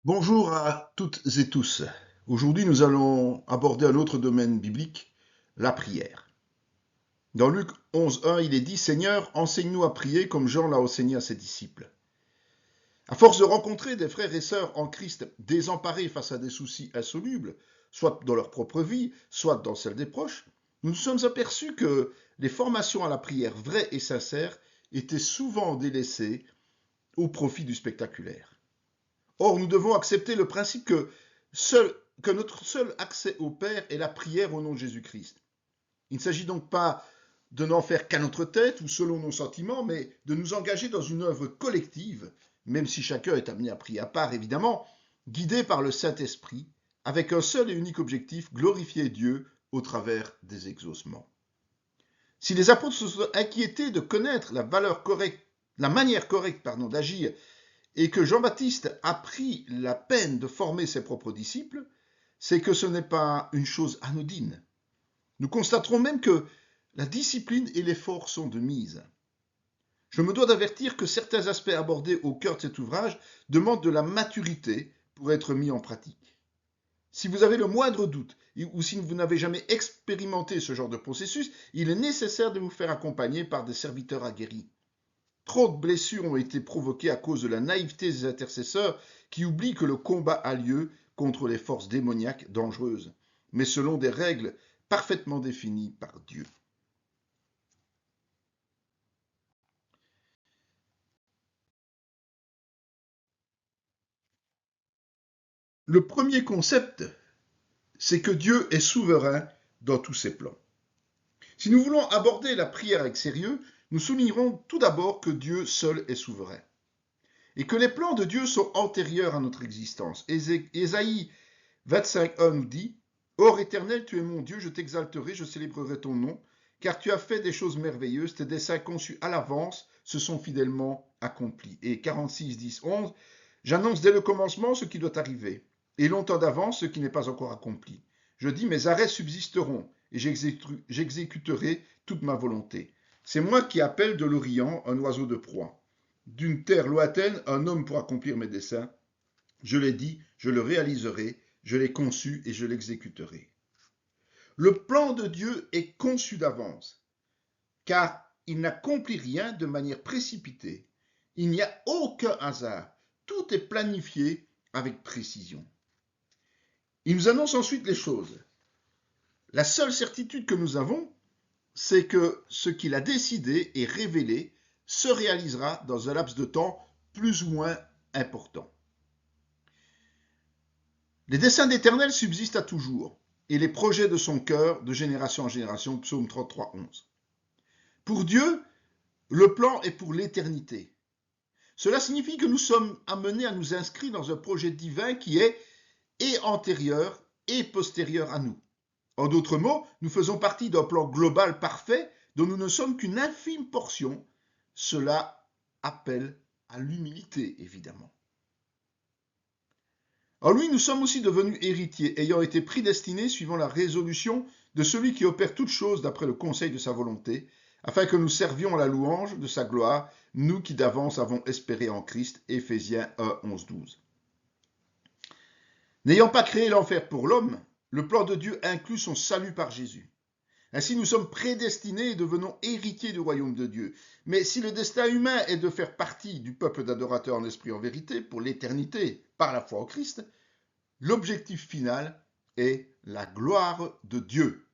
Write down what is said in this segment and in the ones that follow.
Bonjour à toutes et tous. Aujourd'hui, nous allons aborder un autre domaine biblique, la prière. Dans Luc 11:1, il est dit: Seigneur, enseigne-nous à prier comme Jean l'a enseigné à ses disciples. À force de rencontrer des frères et sœurs en Christ désemparés face à des soucis insolubles, soit dans leur propre vie, soit dans celle des proches, nous nous sommes aperçus que les formations à la prière vraies et sincères étaient souvent délaissées au profit du spectaculaire. Or, nous devons accepter le principe que notre seul accès au Père est la prière au nom de Jésus-Christ. Il ne s'agit donc pas de n'en faire qu'à notre tête ou selon nos sentiments, mais de nous engager dans une œuvre collective, même si chacun est amené à prier à part, évidemment, guidé par le Saint-Esprit, avec un seul et unique objectif, glorifier Dieu au travers des exaucements. Si les apôtres se sont inquiétés de connaître la manière correcte d'agir, et que Jean-Baptiste a pris la peine de former ses propres disciples, c'est que ce n'est pas une chose anodine. Nous constaterons même que la discipline et l'effort sont de mise. Je me dois d'avertir que certains aspects abordés au cœur de cet ouvrage demandent de la maturité pour être mis en pratique. Si vous avez le moindre doute ou si vous n'avez jamais expérimenté ce genre de processus, il est nécessaire de vous faire accompagner par des serviteurs aguerris. Trop de blessures ont été provoquées à cause de la naïveté des intercesseurs qui oublient que le combat a lieu contre les forces démoniaques dangereuses, mais selon des règles parfaitement définies par Dieu. Le premier concept, c'est que Dieu est souverain dans tous ses plans. Si nous voulons aborder la prière avec sérieux, nous soulignerons tout d'abord que Dieu seul est souverain et que les plans de Dieu sont antérieurs à notre existence. Ésaïe 25:1 nous dit: Ô Éternel, tu es mon Dieu, je t'exalterai, je célébrerai ton nom, car tu as fait des choses merveilleuses, tes desseins conçus à l'avance se sont fidèlement accomplis. Et 46:10-11, j'annonce dès le commencement ce qui doit arriver, et longtemps d'avance ce qui n'est pas encore accompli. Je dis, mes arrêts subsisteront, et j'exécuterai toute ma volonté. C'est moi qui appelle de l'Orient un oiseau de proie, d'une terre lointaine un homme pour accomplir mes desseins. Je l'ai dit, je le réaliserai, je l'ai conçu et je l'exécuterai. Le plan de Dieu est conçu d'avance, car il n'accomplit rien de manière précipitée. Il n'y a aucun hasard. Tout est planifié avec précision. Il nous annonce ensuite les choses. La seule certitude que nous avons, c'est que ce qu'il a décidé et révélé se réalisera dans un laps de temps plus ou moins important. Les desseins d'Éternel subsistent à toujours, et les projets de son cœur de génération en génération, psaume 33:11. Pour Dieu, le plan est pour l'éternité. Cela signifie que nous sommes amenés à nous inscrire dans un projet divin qui est et antérieur et postérieur à nous. En d'autres mots, nous faisons partie d'un plan global parfait dont nous ne sommes qu'une infime portion. Cela appelle à l'humilité, évidemment. En lui, nous sommes aussi devenus héritiers, ayant été prédestinés suivant la résolution de celui qui opère toutes choses d'après le conseil de sa volonté, afin que nous servions à la louange de sa gloire, nous qui d'avance avons espéré en Christ. Éphésiens 1:11-12. N'ayant pas créé l'enfer pour l'homme, le plan de Dieu inclut son salut par Jésus. Ainsi, nous sommes prédestinés et devenons héritiers du royaume de Dieu. Mais si le destin humain est de faire partie du peuple d'adorateurs en esprit et en vérité pour l'éternité par la foi en Christ, l'objectif final est la gloire de Dieu.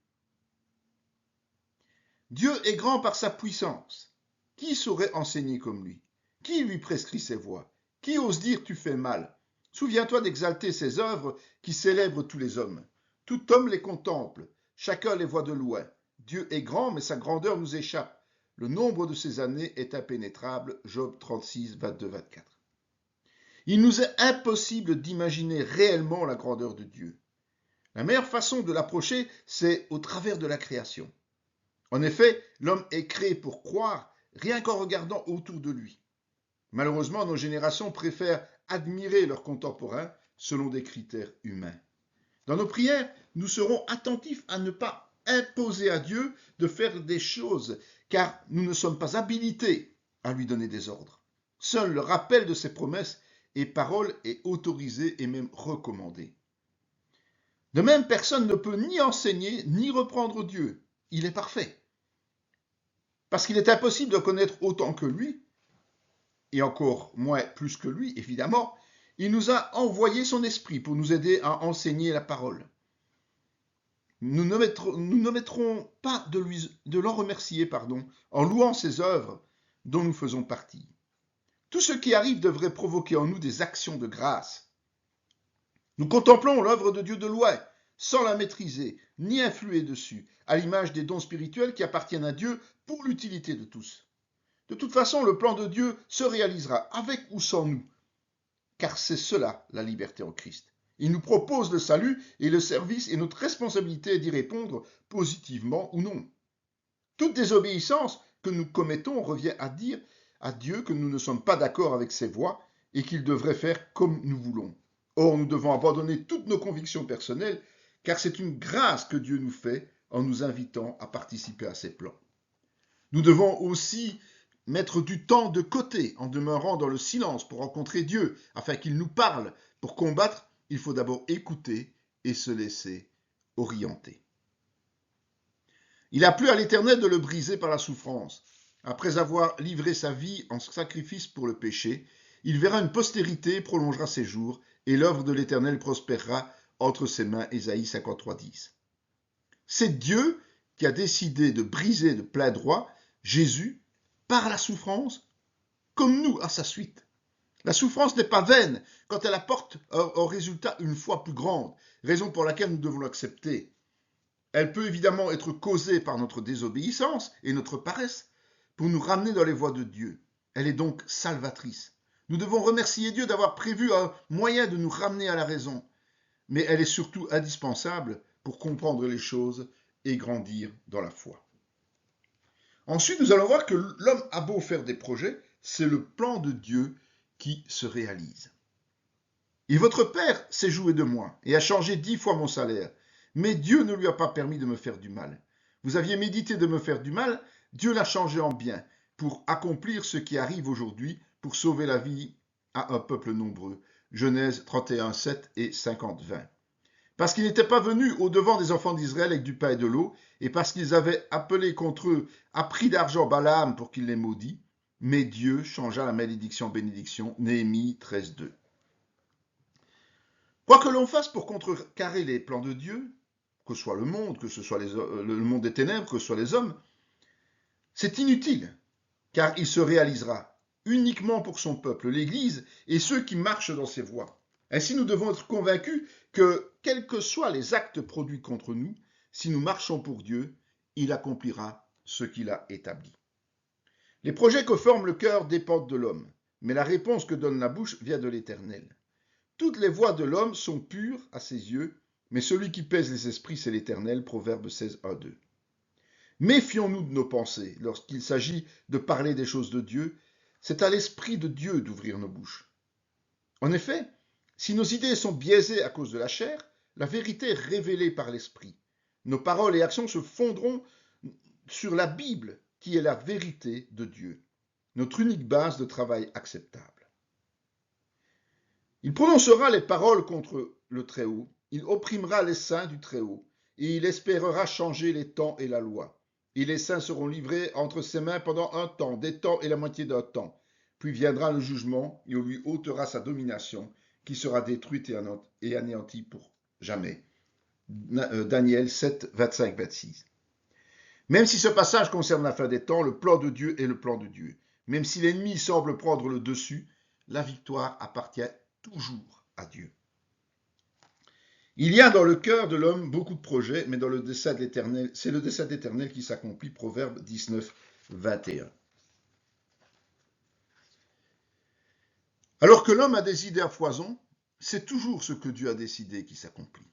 Dieu est grand par sa puissance. Qui saurait enseigner comme lui? Qui lui prescrit ses voies? Qui ose dire tu fais mal? Souviens-toi d'exalter ses œuvres qui célèbrent tous les hommes. Tout homme les contemple, chacun les voit de loin. Dieu est grand, mais sa grandeur nous échappe. Le nombre de ses années est impénétrable. Job 36, 22-24. Il nous est impossible d'imaginer réellement la grandeur de Dieu. La meilleure façon de l'approcher, c'est au travers de la création. En effet, l'homme est créé pour croire rien qu'en regardant autour de lui. Malheureusement, nos générations préfèrent admirer leurs contemporains selon des critères humains. Dans nos prières, nous serons attentifs à ne pas imposer à Dieu de faire des choses, car nous ne sommes pas habilités à lui donner des ordres. Seul le rappel de ses promesses et parole est autorisée et même recommandée. De même, personne ne peut ni enseigner ni reprendre Dieu. Il est parfait. Parce qu'il est impossible de connaître autant que lui, et encore moins plus que lui, évidemment, il nous a envoyé son esprit pour nous aider à enseigner la parole. Nous ne mettrons pas de l'en remercier en louant ses œuvres dont nous faisons partie. Tout ce qui arrive devrait provoquer en nous des actions de grâce. Nous contemplons l'œuvre de Dieu de loin, sans la maîtriser, ni influer dessus, à l'image des dons spirituels qui appartiennent à Dieu pour l'utilité de tous. De toute façon, le plan de Dieu se réalisera avec ou sans nous, car c'est cela la liberté en Christ. Il nous propose le salut et le service et notre responsabilité est d'y répondre positivement ou non. Toute désobéissance que nous commettons revient à dire à Dieu que nous ne sommes pas d'accord avec ses voies et qu'il devrait faire comme nous voulons. Or, nous devons abandonner toutes nos convictions personnelles car c'est une grâce que Dieu nous fait en nous invitant à participer à ses plans. Nous devons aussi mettre du temps de côté en demeurant dans le silence pour rencontrer Dieu afin qu'il nous parle. Pour combattre, il faut d'abord écouter et se laisser orienter. Il a plu à l'Éternel de le briser par la souffrance. Après avoir livré sa vie en sacrifice pour le péché, il verra une postérité, prolongera ses jours, et l'œuvre de l'Éternel prospérera entre ses mains. Ésaïe 53:10. C'est Dieu qui a décidé de briser de plein droit Jésus par la souffrance, comme nous à sa suite. La souffrance n'est pas vaine quand elle apporte au résultat une foi plus grande, raison pour laquelle nous devons l'accepter. Elle peut évidemment être causée par notre désobéissance et notre paresse pour nous ramener dans les voies de Dieu. Elle est donc salvatrice. Nous devons remercier Dieu d'avoir prévu un moyen de nous ramener à la raison, mais elle est surtout indispensable pour comprendre les choses et grandir dans la foi. Ensuite, nous allons voir que l'homme a beau faire des projets, c'est le plan de Dieu qui se réalise. Et votre père s'est joué de moi et a changé 10 fois mon salaire, mais Dieu ne lui a pas permis de me faire du mal. Vous aviez médité de me faire du mal, Dieu l'a changé en bien pour accomplir ce qui arrive aujourd'hui, pour sauver la vie à un peuple nombreux. Genèse 31:7 et 50:20. Parce qu'il n'était pas venu au-devant des enfants d'Israël avec du pain et de l'eau, et parce qu'ils avaient appelé contre eux à prix d'argent Balaam pour qu'il les maudit, mais Dieu changea la malédiction en bénédiction. Néhémie 13:2. Quoi que l'on fasse pour contrecarrer les plans de Dieu, que ce soit le monde, que ce soit le monde des ténèbres, que ce soit les hommes, c'est inutile, car il se réalisera uniquement pour son peuple, l'Église, et ceux qui marchent dans ses voies. Ainsi, nous devons être convaincus que, quels que soient les actes produits contre nous, si nous marchons pour Dieu, il accomplira ce qu'il a établi. Les projets que forme le cœur dépendent de l'homme, mais la réponse que donne la bouche vient de l'Éternel. Toutes les voies de l'homme sont pures à ses yeux, mais celui qui pèse les esprits, c'est l'Éternel. Proverbe 16:1-2. Méfions-nous de nos pensées lorsqu'il s'agit de parler des choses de Dieu. C'est à l'Esprit de Dieu d'ouvrir nos bouches. En effet, si nos idées sont biaisées à cause de la chair, la vérité est révélée par l'Esprit. Nos paroles et actions se fondront sur la Bible, qui est la vérité de Dieu, notre unique base de travail acceptable. Il prononcera les paroles contre le Très-Haut, il opprimera les saints du Très-Haut, et il espérera changer les temps et la loi. Et les saints seront livrés entre ses mains pendant un temps, des temps et la moitié d'un temps. Puis viendra le jugement, et on lui ôtera sa domination, qui sera détruite et anéantie pour jamais. Daniel 7, 25-26. Même si ce passage concerne la fin des temps, le plan de Dieu est le plan de Dieu. Même si l'ennemi semble prendre le dessus, la victoire appartient toujours à Dieu. Il y a dans le cœur de l'homme beaucoup de projets, mais dans le dessein de l'Éternel, c'est le dessein de l'Éternel qui s'accomplit. Proverbe 19, 21. Alors que l'homme a des idées à foison, c'est toujours ce que Dieu a décidé qui s'accomplit.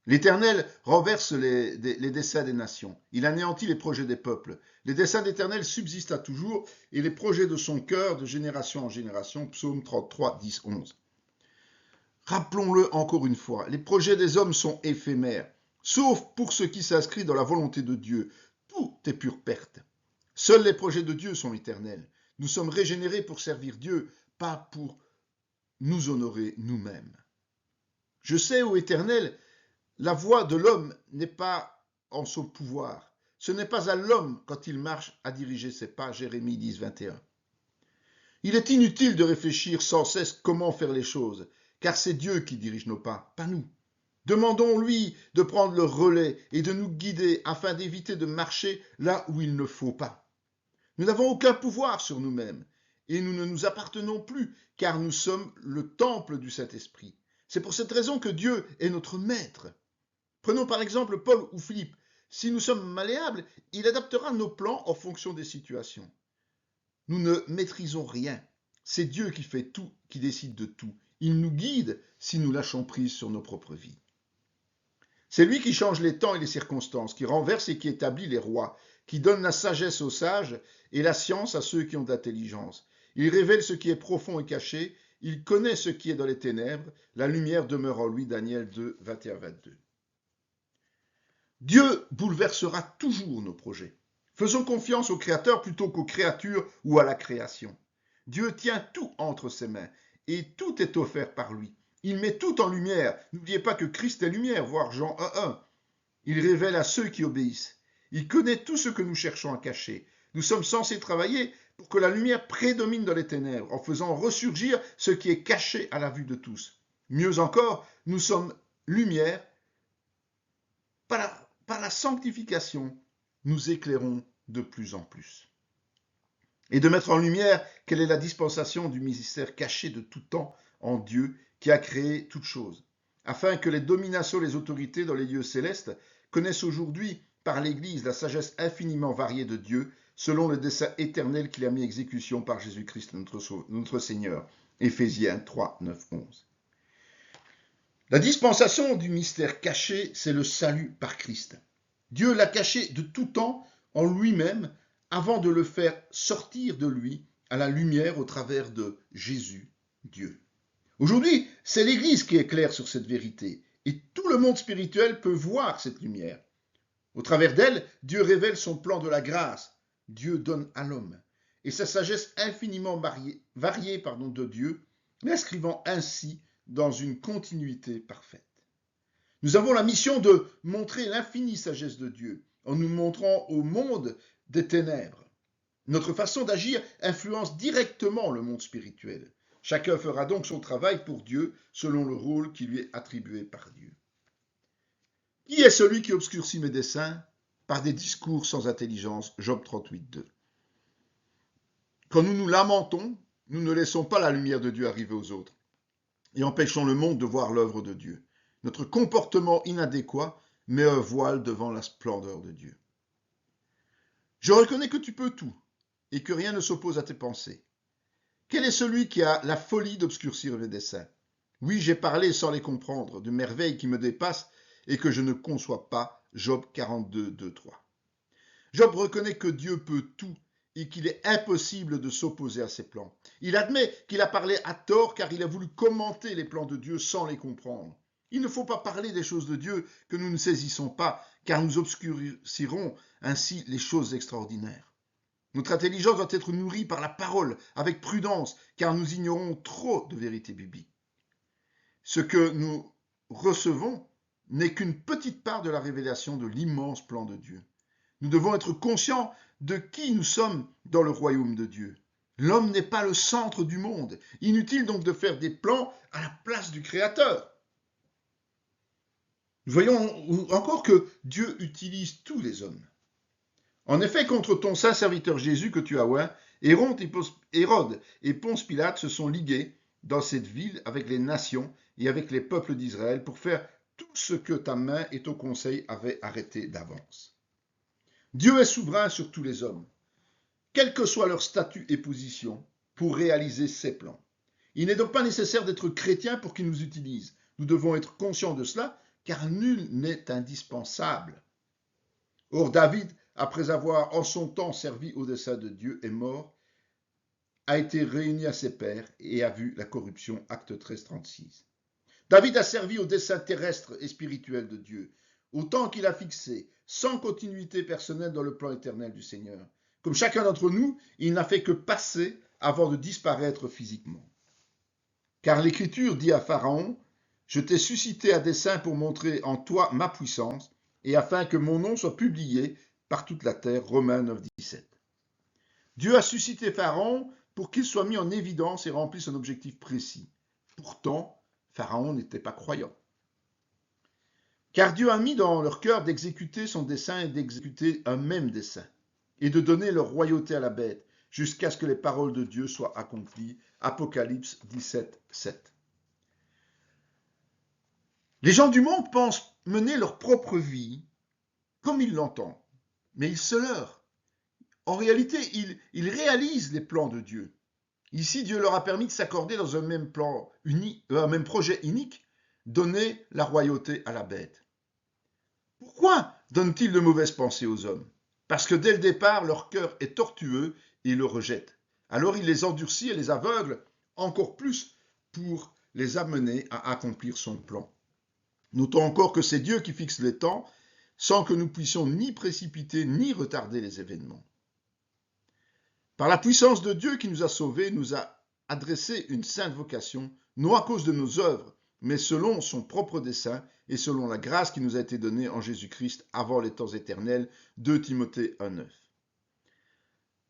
L'Éternel renverse les desseins des nations. Il anéantit les projets des peuples. Les desseins d'Éternel subsistent à toujours et les projets de son cœur de génération en génération. Psaume 33, 10, 11. Rappelons-le encore une fois, les projets des hommes sont éphémères, sauf pour ce qui s'inscrit dans la volonté de Dieu. Tout est pure perte. Seuls les projets de Dieu sont éternels. Nous sommes régénérés pour servir Dieu, pas pour nous honorer nous-mêmes. Je sais, ô Éternel, la voie de l'homme n'est pas en son pouvoir. Ce n'est pas à l'homme, quand il marche, à diriger ses pas. Jérémie 10, 21. Il est inutile de réfléchir sans cesse comment faire les choses, car c'est Dieu qui dirige nos pas, pas nous. Demandons-lui de prendre le relais et de nous guider afin d'éviter de marcher là où il ne faut pas. Nous n'avons aucun pouvoir sur nous-mêmes et nous ne nous appartenons plus, car nous sommes le temple du Saint-Esprit. C'est pour cette raison que Dieu est notre maître. Prenons par exemple Paul ou Philippe. Si nous sommes malléables, il adaptera nos plans en fonction des situations. Nous ne maîtrisons rien. C'est Dieu qui fait tout, qui décide de tout. Il nous guide si nous lâchons prise sur nos propres vies. C'est lui qui change les temps et les circonstances, qui renverse et qui établit les rois, qui donne la sagesse aux sages et la science à ceux qui ont d'intelligence. Il révèle ce qui est profond et caché, il connaît ce qui est dans les ténèbres, la lumière demeure en lui. Daniel 2, 21-22. Dieu bouleversera toujours nos projets. Faisons confiance au Créateur plutôt qu'aux créatures ou à la création. Dieu tient tout entre ses mains et tout est offert par lui. Il met tout en lumière. N'oubliez pas que Christ est lumière, voir Jean 1.1. Il révèle à ceux qui obéissent. Il connaît tout ce que nous cherchons à cacher. Nous sommes censés travailler pour que la lumière prédomine dans les ténèbres, en faisant ressurgir ce qui est caché à la vue de tous. Mieux encore, nous sommes lumière. Par la sanctification, nous éclairons de plus en plus. Et de mettre en lumière quelle est la dispensation du mystère caché de tout temps en Dieu qui a créé toutes choses, afin que les dominations et les autorités dans les lieux célestes connaissent aujourd'hui par l'Église la sagesse infiniment variée de Dieu, selon le dessein éternel qu'il a mis en exécution par Jésus-Christ notre Seigneur. Éphésiens 3, 9, 11. La dispensation du mystère caché, c'est le salut par Christ. Dieu l'a caché de tout temps en lui-même avant de le faire sortir de lui à la lumière au travers de Jésus, Dieu. Aujourd'hui, c'est l'Église qui éclaire sur cette vérité et tout le monde spirituel peut voir cette lumière. Au travers d'elle, Dieu révèle son plan de la grâce. Dieu donne à l'homme et sa sagesse infiniment variée de Dieu, l'inscrivant ainsi dans une continuité parfaite. Nous avons la mission de montrer l'infinie sagesse de Dieu en nous montrant au monde des ténèbres. Notre façon d'agir influence directement le monde spirituel. Chacun fera donc son travail pour Dieu selon le rôle qui lui est attribué par Dieu. Qui est celui qui obscurcit mes desseins par des discours sans intelligence? Job 38, 2. Quand nous nous lamentons, nous ne laissons pas la lumière de Dieu arriver aux autres et empêchons le monde de voir l'œuvre de Dieu. Notre comportement inadéquat met un voile devant la splendeur de Dieu. Je reconnais que tu peux tout et que rien ne s'oppose à tes pensées. Quel est celui qui a la folie d'obscurcir mes desseins? Oui, j'ai parlé sans les comprendre, de merveilles qui me dépassent et que je ne conçois pas. Job 42, 2, 3. Job reconnaît que Dieu peut tout et qu'il est impossible de s'opposer à ses plans. Il admet qu'il a parlé à tort car il a voulu commenter les plans de Dieu sans les comprendre. Il ne faut pas parler des choses de Dieu que nous ne saisissons pas, car nous obscurcirons ainsi les choses extraordinaires. Notre intelligence doit être nourrie par la parole, avec prudence, car nous ignorons trop de vérités bibliques. Ce que nous recevons n'est qu'une petite part de la révélation de l'immense plan de Dieu. Nous devons être conscients de qui nous sommes dans le royaume de Dieu. L'homme n'est pas le centre du monde. Inutile donc de faire des plans à la place du Créateur. Nous voyons encore que Dieu utilise tous les hommes. En effet, contre ton saint serviteur Jésus que tu as oint, Hérode et Ponce Pilate se sont ligués dans cette ville avec les nations et avec les peuples d'Israël pour faire tout ce que ta main et ton conseil avaient arrêté d'avance. Dieu est souverain sur tous les hommes, quel que soit leur statut et position, pour réaliser ses plans. Il n'est donc pas nécessaire d'être chrétien pour qu'il nous utilise. Nous devons être conscients de cela, car nul n'est indispensable. Or David, après avoir en son temps servi au dessein de Dieu, est mort, a été réuni à ses pairs et a vu la corruption. Acte 13, 36. David a servi au dessein terrestre et spirituel de Dieu, au temps qu'il a fixé, sans continuité personnelle dans le plan éternel du Seigneur. Comme chacun d'entre nous, il n'a fait que passer avant de disparaître physiquement. Car l'Écriture dit à Pharaon, « Je t'ai suscité à dessein pour montrer en toi ma puissance, et afin que mon nom soit publié par toute la terre. » Romains 9, 17. Dieu a suscité Pharaon pour qu'il soit mis en évidence et remplisse un objectif précis. Pourtant, Pharaon n'était pas croyant. Car Dieu a mis dans leur cœur d'exécuter son dessein et d'exécuter un même dessein, et de donner leur royauté à la bête, jusqu'à ce que les paroles de Dieu soient accomplies. Apocalypse 17, 7. Les gens du monde pensent mener leur propre vie comme ils l'entendent, mais ils se leurrent. En réalité, ils réalisent les plans de Dieu. Ici, Dieu leur a permis de s'accorder dans un même plan unique, un même projet unique, donner la royauté à la bête. Pourquoi donnent-ils de mauvaises pensées aux hommes? Parce que dès le départ, leur cœur est tortueux et ils le rejettent. Alors il les endurcit et les aveugle encore plus pour les amener à accomplir son plan. Notons encore que c'est Dieu qui fixe les temps sans que nous puissions ni précipiter ni retarder les événements. Par la puissance de Dieu qui nous a sauvés, nous a adressé une sainte vocation, non à cause de nos œuvres, mais selon son propre dessein et selon la grâce qui nous a été donnée en Jésus-Christ avant les temps éternels. 2 Timothée 1,9.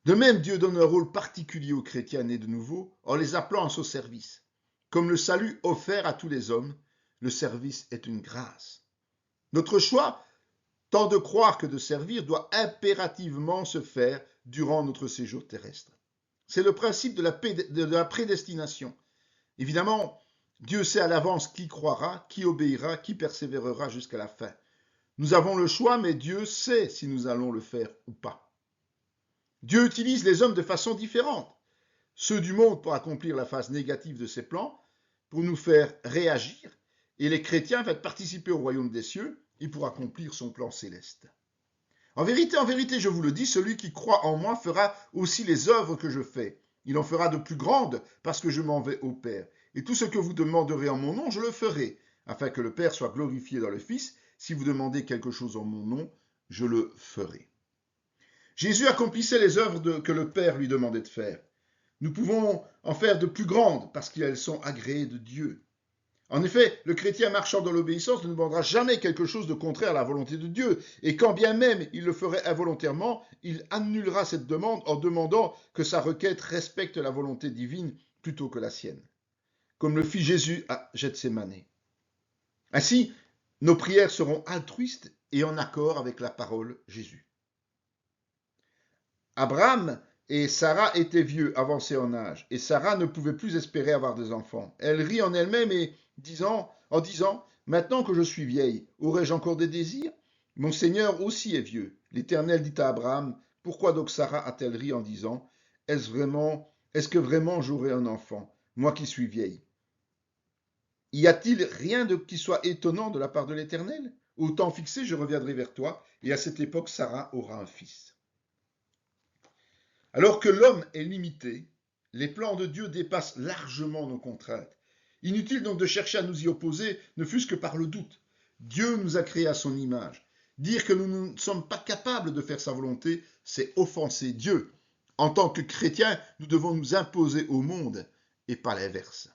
De même, Dieu donne un rôle particulier aux chrétiens nés de nouveau en les appelant à son service. Comme le salut offert à tous les hommes, le service est une grâce. Notre choix, tant de croire que de servir, doit impérativement se faire durant notre séjour terrestre. C'est le principe de la prédestination. Évidemment, Dieu sait à l'avance qui croira, qui obéira, qui persévérera jusqu'à la fin. Nous avons le choix, mais Dieu sait si nous allons le faire ou pas. Dieu utilise les hommes de façon différente. Ceux du monde pour accomplir la phase négative de ses plans, pour nous faire réagir, et les chrétiens pour participer au royaume des cieux et pour accomplir son plan céleste. En vérité, je vous le dis, celui qui croit en moi fera aussi les œuvres que je fais. Il en fera de plus grandes parce que je m'en vais au Père. Et tout ce que vous demanderez en mon nom, je le ferai, afin que le Père soit glorifié dans le Fils. Si vous demandez quelque chose en mon nom, je le ferai. Jésus accomplissait les œuvres que le Père lui demandait de faire. Nous pouvons en faire de plus grandes parce qu'elles sont agréées de Dieu. En effet, le chrétien marchant dans l'obéissance ne demandera jamais quelque chose de contraire à la volonté de Dieu. Et quand bien même il le ferait involontairement, il annulera cette demande en demandant que sa requête respecte la volonté divine plutôt que la sienne, comme le fit Jésus à Gethsémane. Ainsi, nos prières seront altruistes et en accord avec la parole Jésus. Abraham et Sarah étaient vieux, avancés en âge, et Sarah ne pouvait plus espérer avoir des enfants. Elle rit en elle-même et en disant, « Maintenant que je suis vieille, aurais-je encore des désirs? Mon Seigneur aussi est vieux. » L'Éternel dit à Abraham, « Pourquoi donc Sarah a-t-elle ri en disant, « Est-ce que vraiment j'aurai un enfant, moi qui suis vieille ?» Y a-t-il rien qui soit étonnant de la part de l'Éternel? Au temps fixé, je reviendrai vers toi, et à cette époque, Sarah aura un fils. Alors que l'homme est limité, les plans de Dieu dépassent largement nos contraintes. Inutile donc de chercher à nous y opposer, ne fût-ce que par le doute. Dieu nous a créés à son image. Dire que nous ne sommes pas capables de faire sa volonté, c'est offenser Dieu. En tant que chrétiens, nous devons nous imposer au monde et pas l'inverse.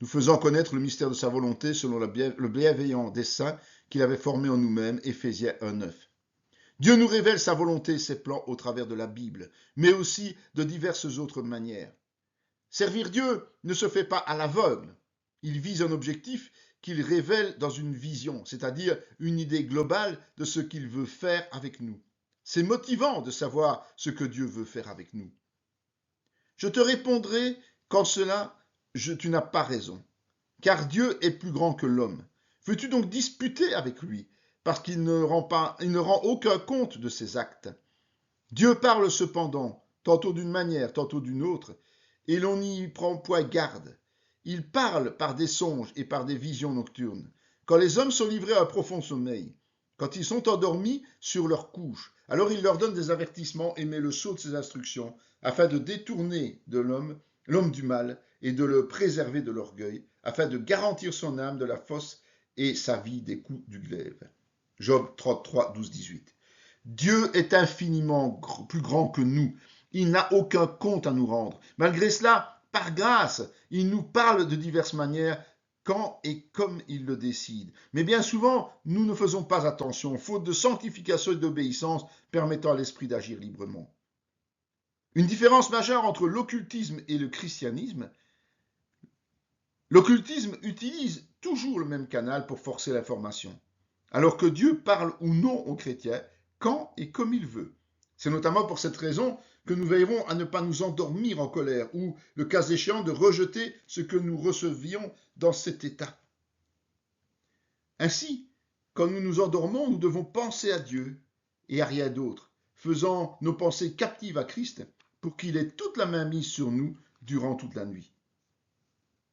Nous faisons connaître le mystère de sa volonté selon le bienveillant dessein qu'il avait formé en nous-mêmes, Éphésiens 1,9. Dieu nous révèle sa volonté et ses plans au travers de la Bible, mais aussi de diverses autres manières. Servir Dieu ne se fait pas à l'aveugle. Il vise un objectif qu'il révèle dans une vision, c'est-à-dire une idée globale de ce qu'il veut faire avec nous. C'est motivant de savoir ce que Dieu veut faire avec nous. Je te répondrai qu'en cela, tu n'as pas raison, car Dieu est plus grand que l'homme. Veux-tu donc disputer avec lui, parce qu'il ne rend aucun compte de ses actes? Dieu parle cependant, tantôt d'une manière, tantôt d'une autre, et l'on n'y prend point garde. Il parle par des songes et par des visions nocturnes, quand les hommes sont livrés à un profond sommeil, quand ils sont endormis sur leur couche. Alors il leur donne des avertissements et met le sceau de ses instructions, afin de détourner de l'homme du mal, et de le préserver de l'orgueil, afin de garantir son âme de la fosse et sa vie des coups du glaive. Job 33, 12, 18. Dieu est infiniment plus grand que nous. Il n'a aucun compte à nous rendre. Malgré cela, par grâce, il nous parle de diverses manières, quand et comme il le décide. Mais bien souvent, nous ne faisons pas attention, faute de sanctification et d'obéissance permettant à l'esprit d'agir librement. Une différence majeure entre l'occultisme et le christianisme: l'occultisme utilise toujours le même canal pour forcer l'information, alors que Dieu parle ou non aux chrétiens quand et comme il veut. C'est notamment pour cette raison que nous veillerons à ne pas nous endormir en colère ou, le cas échéant, de rejeter ce que nous recevions dans cet état. Ainsi, quand nous nous endormons, nous devons penser à Dieu et à rien d'autre, faisant nos pensées captives à Christ pour qu'il ait toute la main mise sur nous durant toute la nuit.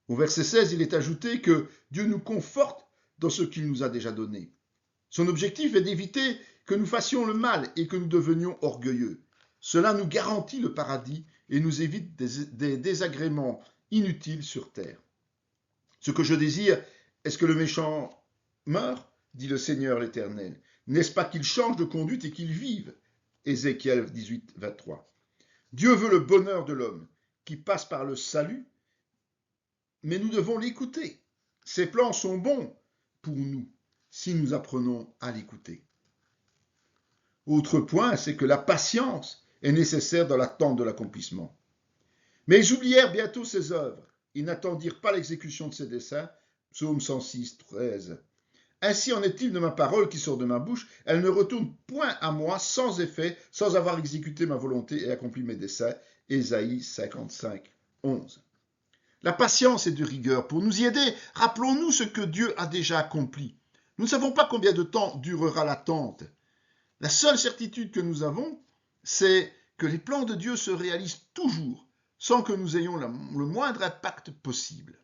Au verset 16, il est ajouté que Dieu nous conforte dans ce qu'il nous a déjà donné. Son objectif est d'éviter que nous fassions le mal et que nous devenions orgueilleux. Cela nous garantit le paradis et nous évite des désagréments inutiles sur terre. Ce que je désire, est-ce que le méchant meure, dit le Seigneur l'Éternel. N'est-ce pas qu'il change de conduite et qu'il vive? Ézéchiel 18, 23. Dieu veut le bonheur de l'homme, qui passe par le salut, mais nous devons l'écouter. Ses plans sont bons pour nous, si nous apprenons à l'écouter. Autre point, c'est que la patience est nécessaire dans l'attente de l'accomplissement. Mais ils oublièrent bientôt ses œuvres. Ils n'attendirent pas l'exécution de ses desseins. Psaume 106, 13. Ainsi en est-il de ma parole qui sort de ma bouche. Elle ne retourne point à moi sans effet, sans avoir exécuté ma volonté et accompli mes desseins. Ésaïe 55, 11. La patience est de rigueur. Pour nous y aider, rappelons-nous ce que Dieu a déjà accompli. Nous ne savons pas combien de temps durera l'attente. La seule certitude que nous avons, c'est que les plans de Dieu se réalisent toujours, sans que nous ayons le moindre impact possible.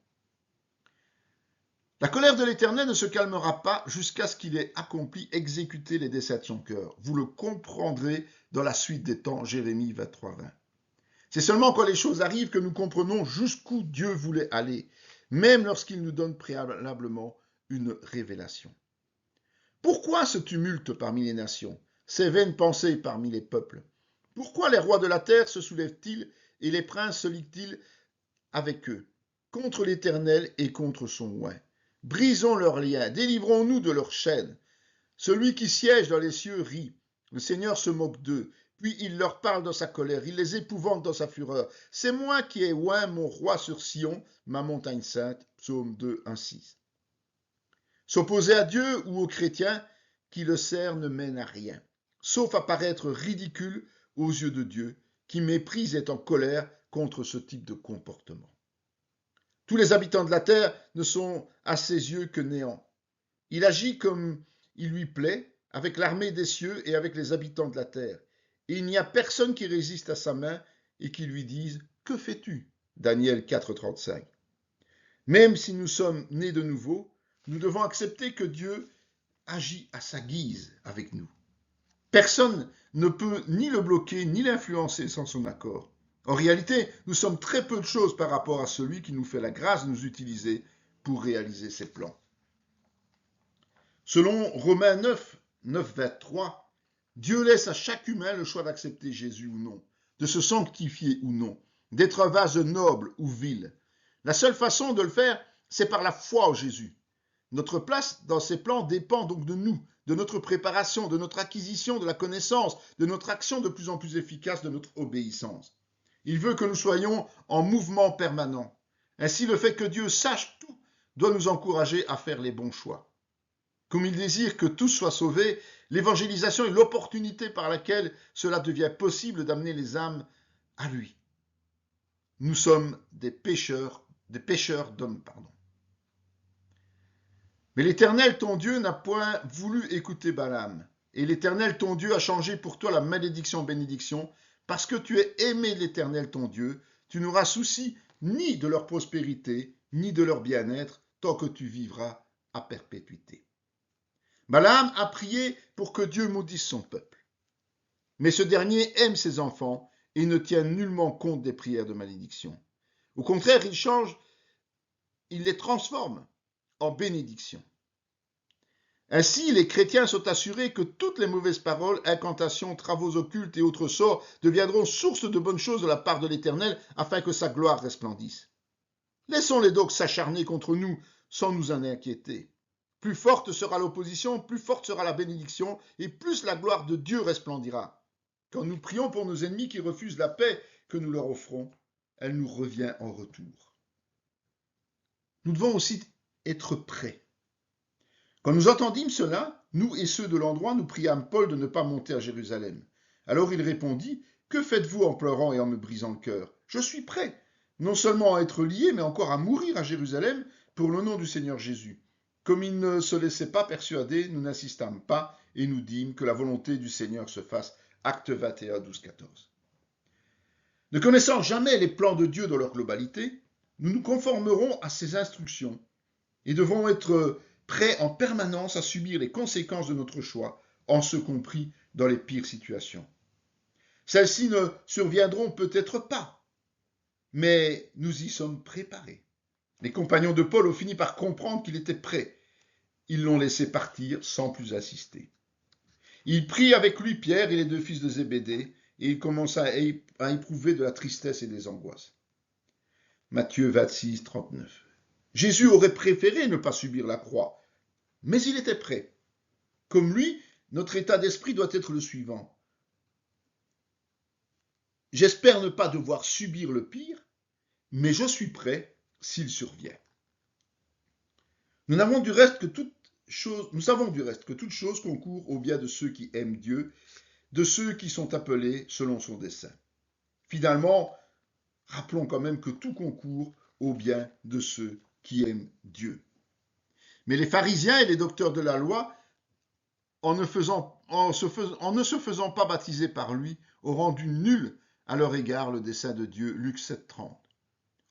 La colère de l'Éternel ne se calmera pas jusqu'à ce qu'il ait accompli, exécuté les desseins de son cœur. Vous le comprendrez dans la suite des temps, Jérémie 23, 20. C'est seulement quand les choses arrivent que nous comprenons jusqu'où Dieu voulait aller, même lorsqu'il nous donne préalablement une révélation. Pourquoi ce tumulte parmi les nations, ces vaines pensées parmi les peuples? Pourquoi les rois de la terre se soulèvent-ils et les princes se liguent-ils avec eux, contre l'Éternel et contre son oint? Brisons leurs liens, délivrons-nous de leurs chaînes. Celui qui siège dans les cieux rit, le Seigneur se moque d'eux, puis il leur parle dans sa colère, il les épouvante dans sa fureur. C'est moi qui ai oint mon roi sur Sion, ma montagne sainte. Psaume 2, 1, 6. S'opposer à Dieu ou aux chrétiens qui le servent ne mène à rien, sauf à paraître ridicule aux yeux de Dieu, qui méprise et est en colère contre ce type de comportement. Tous les habitants de la terre ne sont à ses yeux que néant. Il agit comme il lui plaît, avec l'armée des cieux et avec les habitants de la terre. Et il n'y a personne qui résiste à sa main et qui lui dise « Que fais-tu » Daniel 4, 35. Même si nous sommes nés de nouveau, nous devons accepter que Dieu agit à sa guise avec nous. Personne ne peut ni le bloquer ni l'influencer sans son accord. En réalité, nous sommes très peu de choses par rapport à celui qui nous fait la grâce de nous utiliser pour réaliser ses plans. Selon Romains 9, 23, Dieu laisse à chaque humain le choix d'accepter Jésus ou non, de se sanctifier ou non, d'être un vase noble ou vil. La seule façon de le faire, c'est par la foi en Jésus. Notre place dans ses plans dépend donc de nous, de notre préparation, de notre acquisition de la connaissance, de notre action de plus en plus efficace, de notre obéissance. Il veut que nous soyons en mouvement permanent. Ainsi, le fait que Dieu sache tout doit nous encourager à faire les bons choix. Comme il désire que tous soient sauvés, l'évangélisation est l'opportunité par laquelle cela devient possible d'amener les âmes à lui. Nous sommes des pêcheurs d'hommes. Mais l'Éternel, ton Dieu, n'a point voulu écouter Balaam. Et l'Éternel, ton Dieu, a changé pour toi la malédiction en bénédiction, parce que tu es aimé de l'Éternel, ton Dieu. Tu n'auras souci ni de leur prospérité, ni de leur bien-être, tant que tu vivras à perpétuité. Balaam a prié pour que Dieu maudisse son peuple. Mais ce dernier aime ses enfants et ne tient nullement compte des prières de malédiction. Au contraire, il les transforme en bénédiction. Ainsi, les chrétiens sont assurés que toutes les mauvaises paroles, incantations, travaux occultes et autres sorts deviendront source de bonnes choses de la part de l'Éternel, afin que sa gloire resplendisse. Laissons-les donc s'acharner contre nous sans nous en inquiéter. Plus forte sera l'opposition, plus forte sera la bénédiction, et plus la gloire de Dieu resplendira. Quand nous prions pour nos ennemis qui refusent la paix que nous leur offrons, elle nous revient en retour. Nous devons aussi être prêts. Quand nous entendîmes cela, nous et ceux de l'endroit, nous priâmes Paul de ne pas monter à Jérusalem. Alors il répondit, « Que faites-vous en pleurant et en me brisant le cœur? Je suis prêt, non seulement à être lié, mais encore à mourir à Jérusalem pour le nom du Seigneur Jésus. » Comme il ne se laissait pas persuader, nous n'insistâmes pas et nous dîmes que la volonté du Seigneur se fasse. Acte 21, 12, 14. Ne connaissant jamais les plans de Dieu dans leur globalité, nous nous conformerons à ses instructions et devons être prêts en permanence à subir les conséquences de notre choix, en ce compris dans les pires situations. Celles-ci ne surviendront peut-être pas, mais nous y sommes préparés. Les compagnons de Paul ont fini par comprendre qu'il était prêt. Ils l'ont laissé partir sans plus insister. Il prit avec lui Pierre et les deux fils de Zébédée, et il commença à éprouver de la tristesse et des angoisses. Matthieu 26, 39. Jésus aurait préféré ne pas subir la croix, mais il était prêt. Comme lui, notre état d'esprit doit être le suivant. J'espère ne pas devoir subir le pire, mais je suis prêt s'il survient. Nous savons du reste que toute chose concourt au bien de ceux qui aiment Dieu, de ceux qui sont appelés selon son dessein. Finalement, rappelons quand même que tout concourt au bien de ceux qui aiment Dieu. Mais les pharisiens et les docteurs de la loi, en ne se faisant pas baptiser par lui, ont rendu nul à leur égard le dessein de Dieu. Luc 7, 30.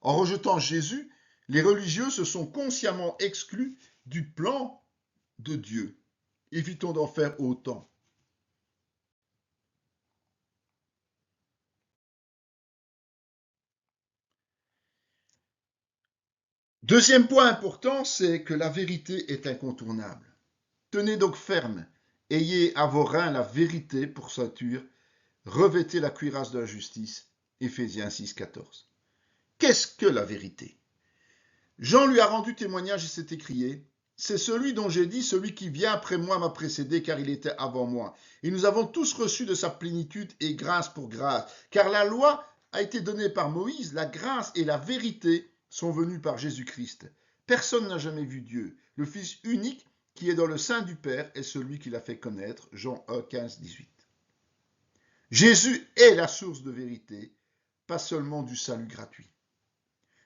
En rejetant Jésus, les religieux se sont consciemment exclus du plan de Dieu. Évitons d'en faire autant. Deuxième point important, c'est que la vérité est incontournable. Tenez donc ferme, ayez à vos reins la vérité pour ceinture, revêtez la cuirasse de la justice. Éphésiens 6, 14. Qu'est-ce que la vérité? Jean lui a rendu témoignage et s'est écrié, « C'est celui dont j'ai dit, celui qui vient après moi m'a précédé, car il était avant moi. Et nous avons tous reçu de sa plénitude et grâce pour grâce. Car la loi a été donnée par Moïse, la grâce et la vérité sont venues par Jésus-Christ. Personne n'a jamais vu Dieu. Le Fils unique qui est dans le sein du Père est celui qui l'a fait connaître. » Jean 1, 15, 18. Jésus est la source de vérité, pas seulement du salut gratuit.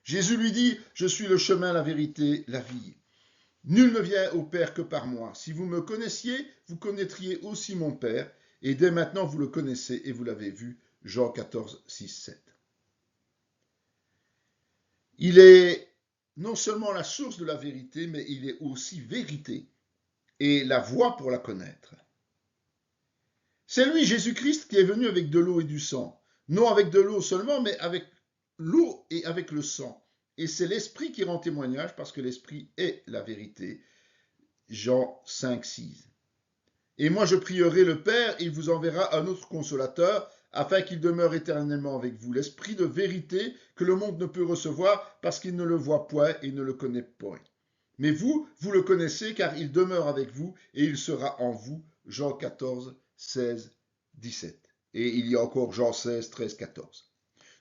Jésus lui dit, « Je suis le chemin, la vérité, la vie. Nul ne vient au Père que par moi. Si vous me connaissiez, vous connaîtriez aussi mon Père, et dès maintenant vous le connaissez et vous l'avez vu. » Jean 14, 6, 7. Il est non seulement la source de la vérité, mais il est aussi vérité et la voie pour la connaître. C'est lui, Jésus-Christ, qui est venu avec de l'eau et du sang. Non avec de l'eau seulement, mais avec l'eau et avec le sang. Et c'est l'Esprit qui rend témoignage parce que l'Esprit est la vérité. Jean 5, 6. Et moi je prierai le Père, et il vous enverra un autre consolateur, afin qu'il demeure éternellement avec vous. L'Esprit de vérité que le monde ne peut recevoir parce qu'il ne le voit point et ne le connaît point. Mais vous, vous le connaissez car il demeure avec vous et il sera en vous. Jean 14, 16, 17. Et il y a encore Jean 16, 13, 14.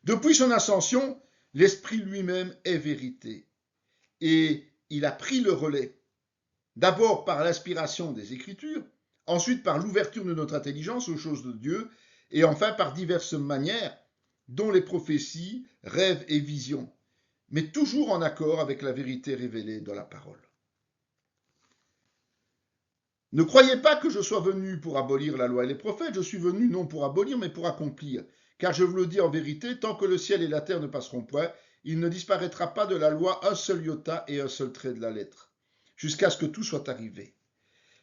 Depuis son ascension, l'Esprit lui-même est vérité. Et il a pris le relais. D'abord par l'inspiration des Écritures, ensuite par l'ouverture de notre intelligence aux choses de Dieu, et enfin par diverses manières, dont les prophéties, rêves et visions, mais toujours en accord avec la vérité révélée dans la parole. Ne croyez pas que je sois venu pour abolir la loi et les prophètes, je suis venu non pour abolir, mais pour accomplir. Car je vous le dis en vérité, tant que le ciel et la terre ne passeront point, il ne disparaîtra pas de la loi un seul iota et un seul trait de la lettre, jusqu'à ce que tout soit arrivé.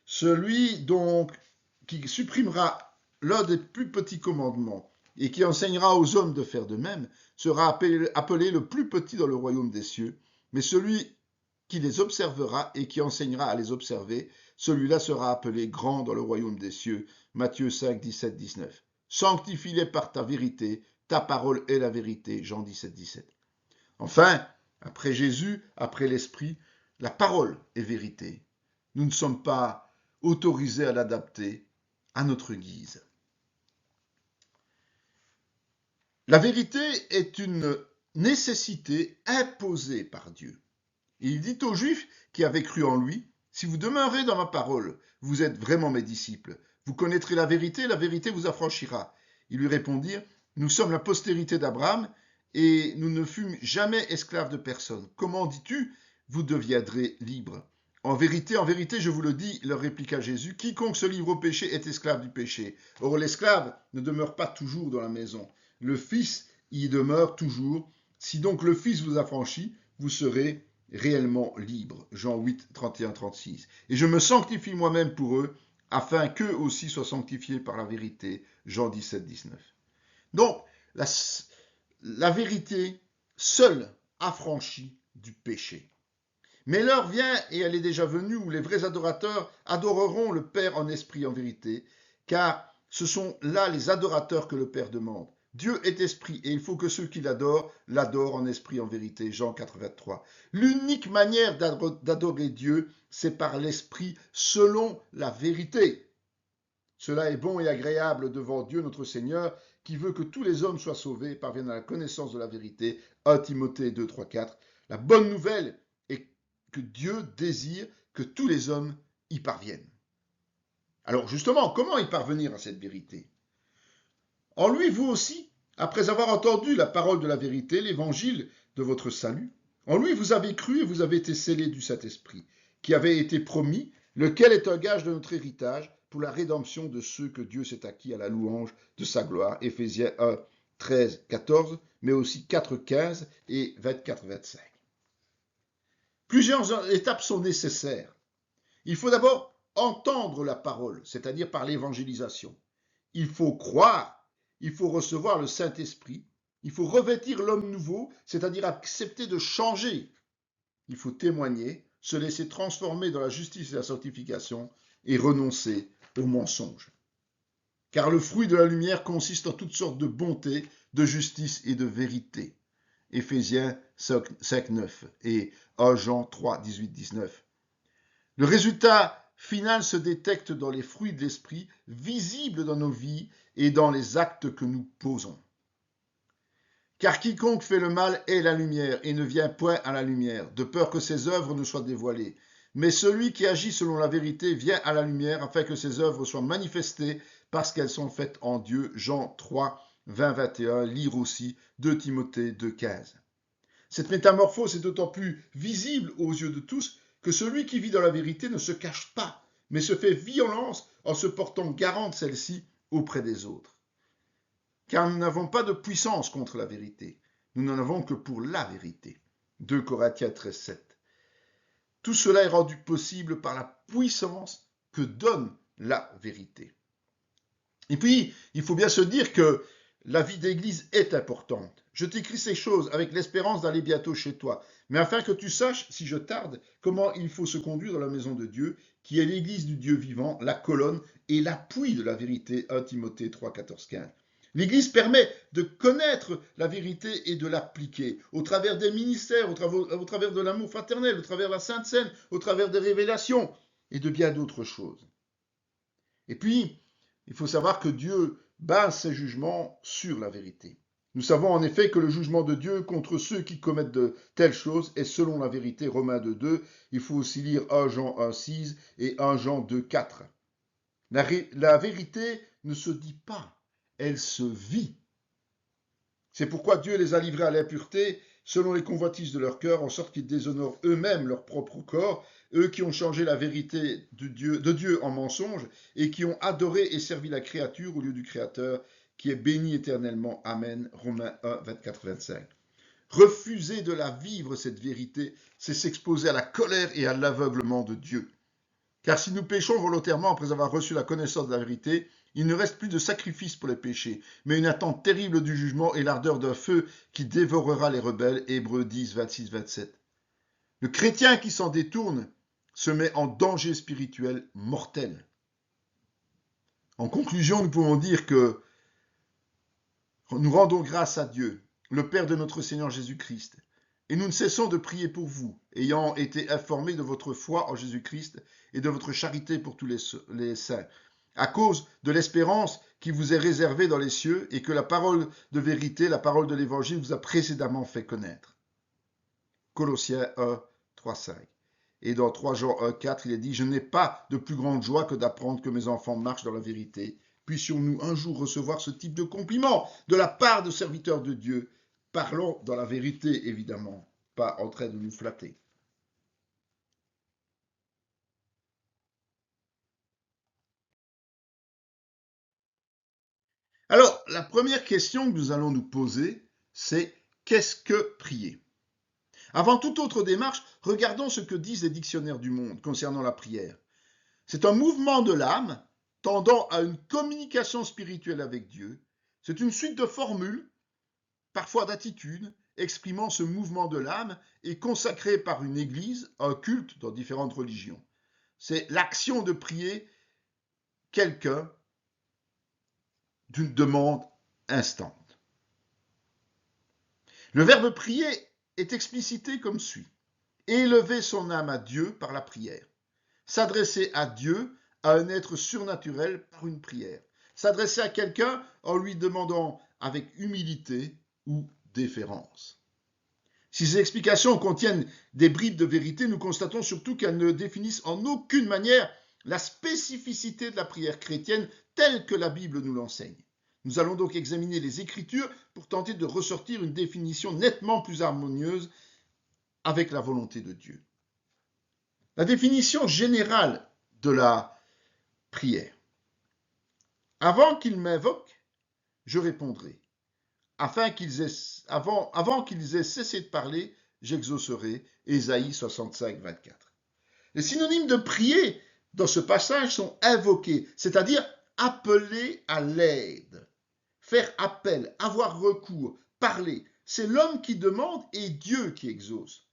Celui donc qui supprimera l'un des plus petits commandements et qui enseignera aux hommes de faire de même sera appelé le plus petit dans le royaume des cieux, mais celui qui les observera et qui enseignera à les observer, celui-là sera appelé grand dans le royaume des cieux. Matthieu 5, 17, 19. Sanctifie-les par ta vérité, ta parole est la vérité. Jean 17, 17. Enfin, après Jésus, après l'Esprit, la parole est vérité. Nous ne sommes pas autorisés à l'adapter à notre guise. La vérité est une nécessité imposée par Dieu. Il dit aux Juifs qui avaient cru en lui, « Si vous demeurez dans ma parole, vous êtes vraiment mes disciples. Vous connaîtrez la vérité vous affranchira. » Ils lui répondirent, « Nous sommes la postérité d'Abraham et nous ne fûmes jamais esclaves de personne. Comment dis-tu, vous deviendrez libres ? » En vérité, je vous le dis, leur répliqua Jésus, « Quiconque se livre au péché est esclave du péché. Or l'esclave ne demeure pas toujours dans la maison. Le Fils y demeure toujours. Si donc le Fils vous affranchit, vous serez réellement libre. » Jean 8, 31, 36. « Et je me sanctifie moi-même pour eux, afin qu'eux aussi soient sanctifiés par la vérité. » Jean 17, 19. Donc, la vérité seule affranchit du péché. Mais l'heure vient, et elle est déjà venue, où les vrais adorateurs adoreront le Père en esprit et en vérité, car ce sont là les adorateurs que le Père demande. Dieu est esprit, et il faut que ceux qui l'adorent en esprit et en vérité. Jean 4, 23. L'unique manière d'adorer Dieu, c'est par l'esprit selon la vérité. Cela est bon et agréable devant Dieu notre Seigneur, qui veut que tous les hommes soient sauvés et parviennent à la connaissance de la vérité. 1 Timothée 2, 3, 4. La bonne nouvelle est que Dieu désire que tous les hommes y parviennent. Alors justement, comment y parvenir à cette vérité ? En lui, vous aussi, après avoir entendu la parole de la vérité, l'évangile de votre salut, en lui vous avez cru et vous avez été scellés du Saint-Esprit, qui avait été promis, lequel est un gage de notre héritage pour la rédemption de ceux que Dieu s'est acquis à la louange de sa gloire. Éphésiens 1, 13, 14, mais aussi 4, 15 et 24, 25. Plusieurs étapes sont nécessaires. Il faut d'abord entendre la parole, c'est-à-dire par l'évangélisation. Il faut croire, il faut recevoir le Saint-Esprit, il faut revêtir l'homme nouveau, c'est-à-dire accepter de changer. Il faut témoigner, se laisser transformer dans la justice et la sanctification et renoncer au mensonge. Car le fruit de la lumière consiste en toutes sortes de bonté, de justice et de vérité. Éphésiens 5, 9 et 1 Jean 3, 18, 19. Le résultat final se détecte dans les fruits de l'esprit, visibles dans nos vies et dans les actes que nous posons. Car quiconque fait le mal est la lumière et ne vient point à la lumière, de peur que ses œuvres ne soient dévoilées. Mais celui qui agit selon la vérité vient à la lumière afin que ses œuvres soient manifestées parce qu'elles sont faites en Dieu. Jean 3, 20, 21, lire aussi 2 Timothée 2, 15. Cette métamorphose est d'autant plus visible aux yeux de tous que celui qui vit dans la vérité ne se cache pas, mais se fait violence en se portant garant de celle-ci auprès des autres. Car nous n'avons pas de puissance contre la vérité, nous n'en avons que pour la vérité. 2 Corinthiens 13, 7. Tout cela est rendu possible par la puissance que donne la vérité. Et puis, il faut bien se dire que la vie d'église est importante. Je t'écris ces choses avec l'espérance d'aller bientôt chez toi, mais afin que tu saches, si je tarde, comment il faut se conduire dans la maison de Dieu, qui est l'église du Dieu vivant, la colonne et l'appui de la vérité. 1 Timothée 3, 14, 15. L'église permet de connaître la vérité et de l'appliquer au travers des ministères, au travers de l'amour fraternel, au travers de la Sainte Seine, au travers des révélations et de bien d'autres choses. Et puis, il faut savoir que Dieu base ses jugements sur la vérité. Nous savons en effet que le jugement de Dieu contre ceux qui commettent de telles choses est selon la vérité. Romains 2, 2. Il faut aussi lire 1 Jean 1, 6 et 1 Jean 2, 4. La vérité ne se dit pas, elle se vit. C'est pourquoi Dieu les a livrés à l'impureté selon les convoitises de leur cœur, en sorte qu'ils déshonorent eux-mêmes leur propre corps, eux qui ont changé la vérité de Dieu en mensonge et qui ont adoré et servi la créature au lieu du Créateur, qui est béni éternellement. Amen. Romains 1, 24, 25. Refuser de la vivre, cette vérité, c'est s'exposer à la colère et à l'aveuglement de Dieu. Car si nous péchons volontairement après avoir reçu la connaissance de la vérité, il ne reste plus de sacrifice pour les péchés, mais une attente terrible du jugement et l'ardeur d'un feu qui dévorera les rebelles. Hébreux 10, 26, 27. Le chrétien qui s'en détourne se met en danger spirituel mortel. En conclusion, nous pouvons dire que nous rendons grâce à Dieu, le Père de notre Seigneur Jésus-Christ, et nous ne cessons de prier pour vous, ayant été informés de votre foi en Jésus-Christ et de votre charité pour tous les saints, à cause de l'espérance qui vous est réservée dans les cieux et que la parole de vérité, la parole de l'Évangile vous a précédemment fait connaître. Colossiens 1, 3, 5. Et dans 3 Jean 1, 4, il est dit « Je n'ai pas de plus grande joie que d'apprendre que mes enfants marchent dans la vérité. Puissions-nous un jour recevoir ce type de compliment de la part de serviteurs de Dieu. Parlons dans la vérité, évidemment, pas en train de nous flatter. » Alors, la première question que nous allons nous poser, c'est qu'est-ce que prier ? Avant toute autre démarche, regardons ce que disent les dictionnaires du monde concernant la prière. C'est un mouvement de l'âme tendant à une communication spirituelle avec Dieu. C'est une suite de formules, parfois d'attitudes, exprimant ce mouvement de l'âme et consacrée par une église, un culte dans différentes religions. C'est l'action de prier quelqu'un d'une demande instante. Le verbe prier est explicité comme suit. Élever son âme à Dieu par la prière. S'adresser à Dieu, à un être surnaturel par une prière. S'adresser à quelqu'un en lui demandant avec humilité ou déférence. Si ces explications contiennent des bribes de vérité, nous constatons surtout qu'elles ne définissent en aucune manière la spécificité de la prière chrétienne telle que la Bible nous l'enseigne. Nous allons donc examiner les Écritures pour tenter de ressortir une définition nettement plus harmonieuse avec la volonté de Dieu. La définition générale de la prière. Avant qu'ils m'invoquent, je répondrai. Avant qu'ils aient cessé de parler, j'exaucerai. Ésaïe 65, 24. Les synonymes de prier dans ce passage sont invoquer, c'est-à-dire appeler à l'aide, faire appel, avoir recours, parler. C'est l'homme qui demande et Dieu qui exauce.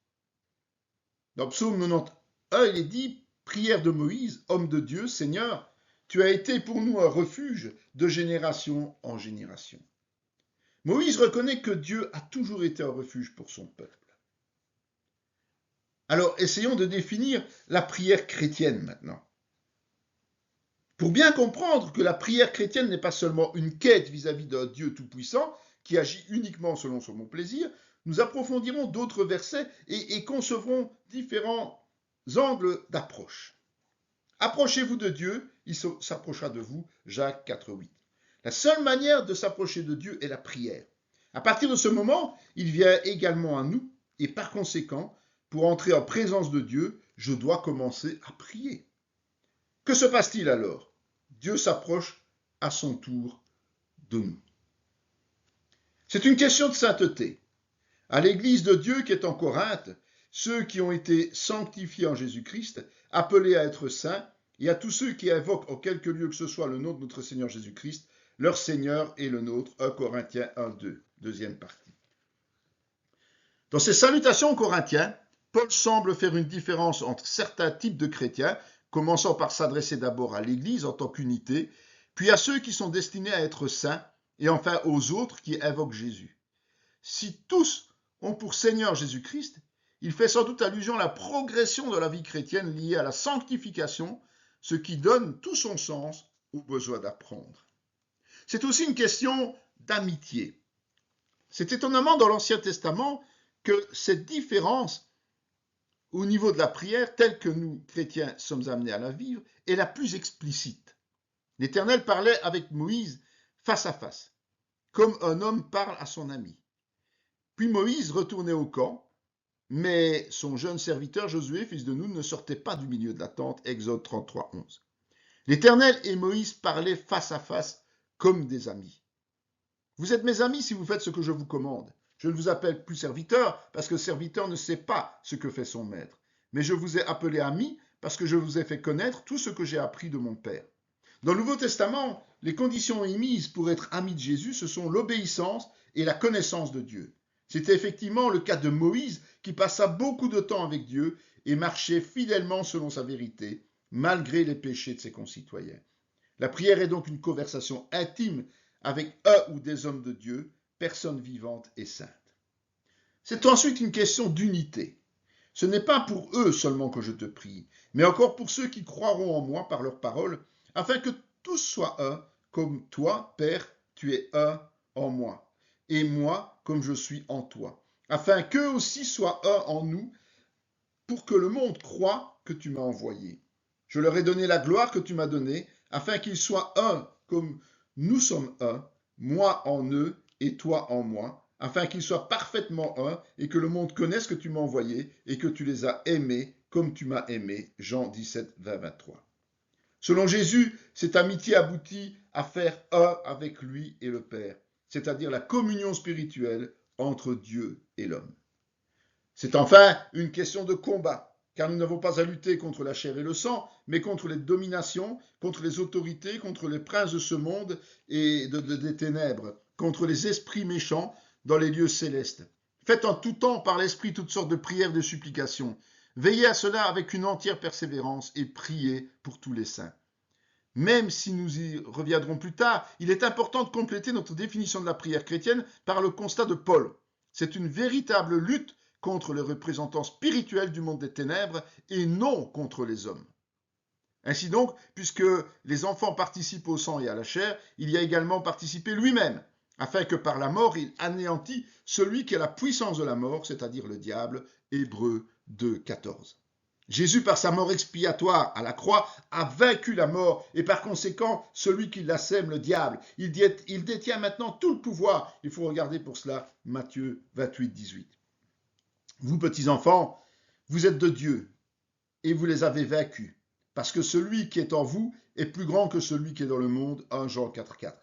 Dans Psaume 91, il est dit « Prière de Moïse, homme de Dieu, Seigneur, tu as été pour nous un refuge de génération en génération. » Moïse reconnaît que Dieu a toujours été un refuge pour son peuple. Alors, essayons de définir la prière chrétienne maintenant. Pour bien comprendre que la prière chrétienne n'est pas seulement une quête vis-à-vis d'un Dieu tout-puissant qui agit uniquement selon son bon plaisir, nous approfondirons d'autres versets et concevrons différents angles d'approche. Approchez-vous de Dieu, il s'approchera de vous, Jacques 4,8. La seule manière de s'approcher de Dieu est la prière. À partir de ce moment, il vient également à nous, et par conséquent, pour entrer en présence de Dieu, je dois commencer à prier. Que se passe-t-il alors ? Dieu s'approche à son tour de nous. C'est une question de sainteté. À l'Église de Dieu qui est en Corinthe, ceux qui ont été sanctifiés en Jésus-Christ, appelés à être saints, et à tous ceux qui invoquent en quelque lieu que ce soit le nom de notre Seigneur Jésus-Christ, leur Seigneur et le nôtre, 1 Corinthiens 1, 2, deuxième partie. Dans ces salutations aux Corinthiens, Paul semble faire une différence entre certains types de chrétiens, commençant par s'adresser d'abord à l'Église en tant qu'unité, puis à ceux qui sont destinés à être saints, et enfin aux autres qui invoquent Jésus. Si tous ont pour Seigneur Jésus-Christ, il fait sans doute allusion à la progression de la vie chrétienne liée à la sanctification, ce qui donne tout son sens au besoin d'apprendre. C'est aussi une question d'amitié. C'est étonnamment dans l'Ancien Testament que cette différence au niveau de la prière, telle que nous, chrétiens, sommes amenés à la vivre, est la plus explicite. L'Éternel parlait avec Moïse face à face, comme un homme parle à son ami. Puis Moïse retournait au camp, mais son jeune serviteur Josué, fils de Nun, ne sortait pas du milieu de la tente, Exode 33, 11. L'Éternel et Moïse parlaient face à face comme des amis. Vous êtes mes amis si vous faites ce que je vous commande. Je ne vous appelle plus serviteur parce que le serviteur ne sait pas ce que fait son maître. Mais je vous ai appelé amis parce que je vous ai fait connaître tout ce que j'ai appris de mon Père. Dans le Nouveau Testament, les conditions émises pour être ami de Jésus, ce sont l'obéissance et la connaissance de Dieu. C'était effectivement le cas de Moïse qui passa beaucoup de temps avec Dieu et marchait fidèlement selon sa vérité, malgré les péchés de ses concitoyens. La prière est donc une conversation intime avec un ou des hommes de Dieu, personnes vivantes et saintes. C'est ensuite une question d'unité. Ce n'est pas pour eux seulement que je te prie, mais encore pour ceux qui croiront en moi par leurs paroles, afin que tous soient un, comme toi, Père, tu es un en moi, et moi comme je suis en toi, afin qu'eux aussi soient un en nous, pour que le monde croie que tu m'as envoyé. Je leur ai donné la gloire que tu m'as donnée, afin qu'ils soient un comme nous sommes un, moi en eux et toi en moi, afin qu'ils soient parfaitement un et que le monde connaisse que tu m'as envoyé et que tu les as aimés comme tu m'as aimé. Jean 17, 20, 23. Selon Jésus, cette amitié aboutit à faire un avec lui et le Père, c'est-à-dire la communion spirituelle entre Dieu et l'homme. C'est enfin une question de combat, car nous n'avons pas à lutter contre la chair et le sang, mais contre les dominations, contre les autorités, contre les princes de ce monde et des ténèbres, contre les esprits méchants dans les lieux célestes. Faites en tout temps par l'Esprit toutes sortes de prières et de supplications. Veillez à cela avec une entière persévérance et priez pour tous les saints. Même si nous y reviendrons plus tard, il est important de compléter notre définition de la prière chrétienne par le constat de Paul. C'est une véritable lutte contre les représentants spirituels du monde des ténèbres et non contre les hommes. Ainsi donc, puisque les enfants participent au sang et à la chair, il y a également participé lui-même, afin que par la mort il anéantit celui qui a la puissance de la mort, c'est-à-dire le diable, Hébreux 2, 14. Jésus, par sa mort expiatoire à la croix, a vaincu la mort et par conséquent celui qui la sème, le diable. Il détient maintenant tout le pouvoir. Il faut regarder pour cela Matthieu 28, 18. Vous, petits enfants, vous êtes de Dieu et vous les avez vaincus, parce que celui qui est en vous est plus grand que celui qui est dans le monde. 1 Jean 4, 4.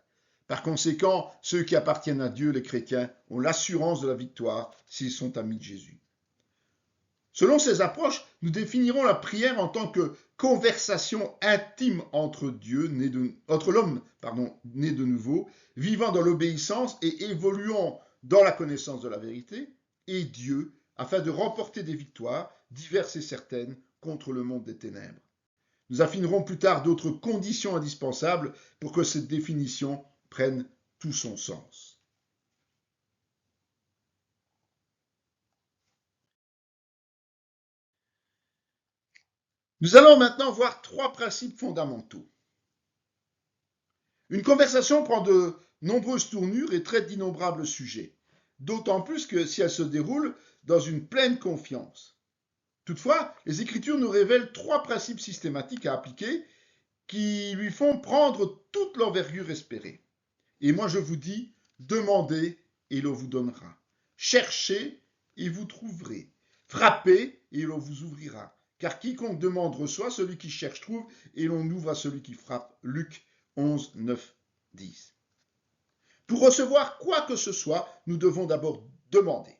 Par conséquent, ceux qui appartiennent à Dieu, les chrétiens, ont l'assurance de la victoire s'ils sont amis de Jésus. Selon ces approches, nous définirons la prière en tant que conversation intime entre l'homme né de nouveau, vivant dans l'obéissance et évoluant dans la connaissance de la vérité, et Dieu, afin de remporter des victoires diverses et certaines contre le monde des ténèbres. Nous affinerons plus tard d'autres conditions indispensables pour que cette définition prenne tout son sens. Nous allons maintenant voir 3 principes fondamentaux. Une conversation prend de nombreuses tournures et traite d'innombrables sujets, d'autant plus que si elle se déroule dans une pleine confiance. Toutefois, les Écritures nous révèlent 3 principes systématiques à appliquer qui lui font prendre toute l'envergure espérée. Et moi je vous dis, demandez et l'on vous donnera. Cherchez et vous trouverez. Frappez et l'on vous ouvrira. Car quiconque demande reçoit, celui qui cherche trouve, et l'on ouvre à celui qui frappe. Luc 11, 9, 10. Pour recevoir quoi que ce soit, nous devons d'abord demander.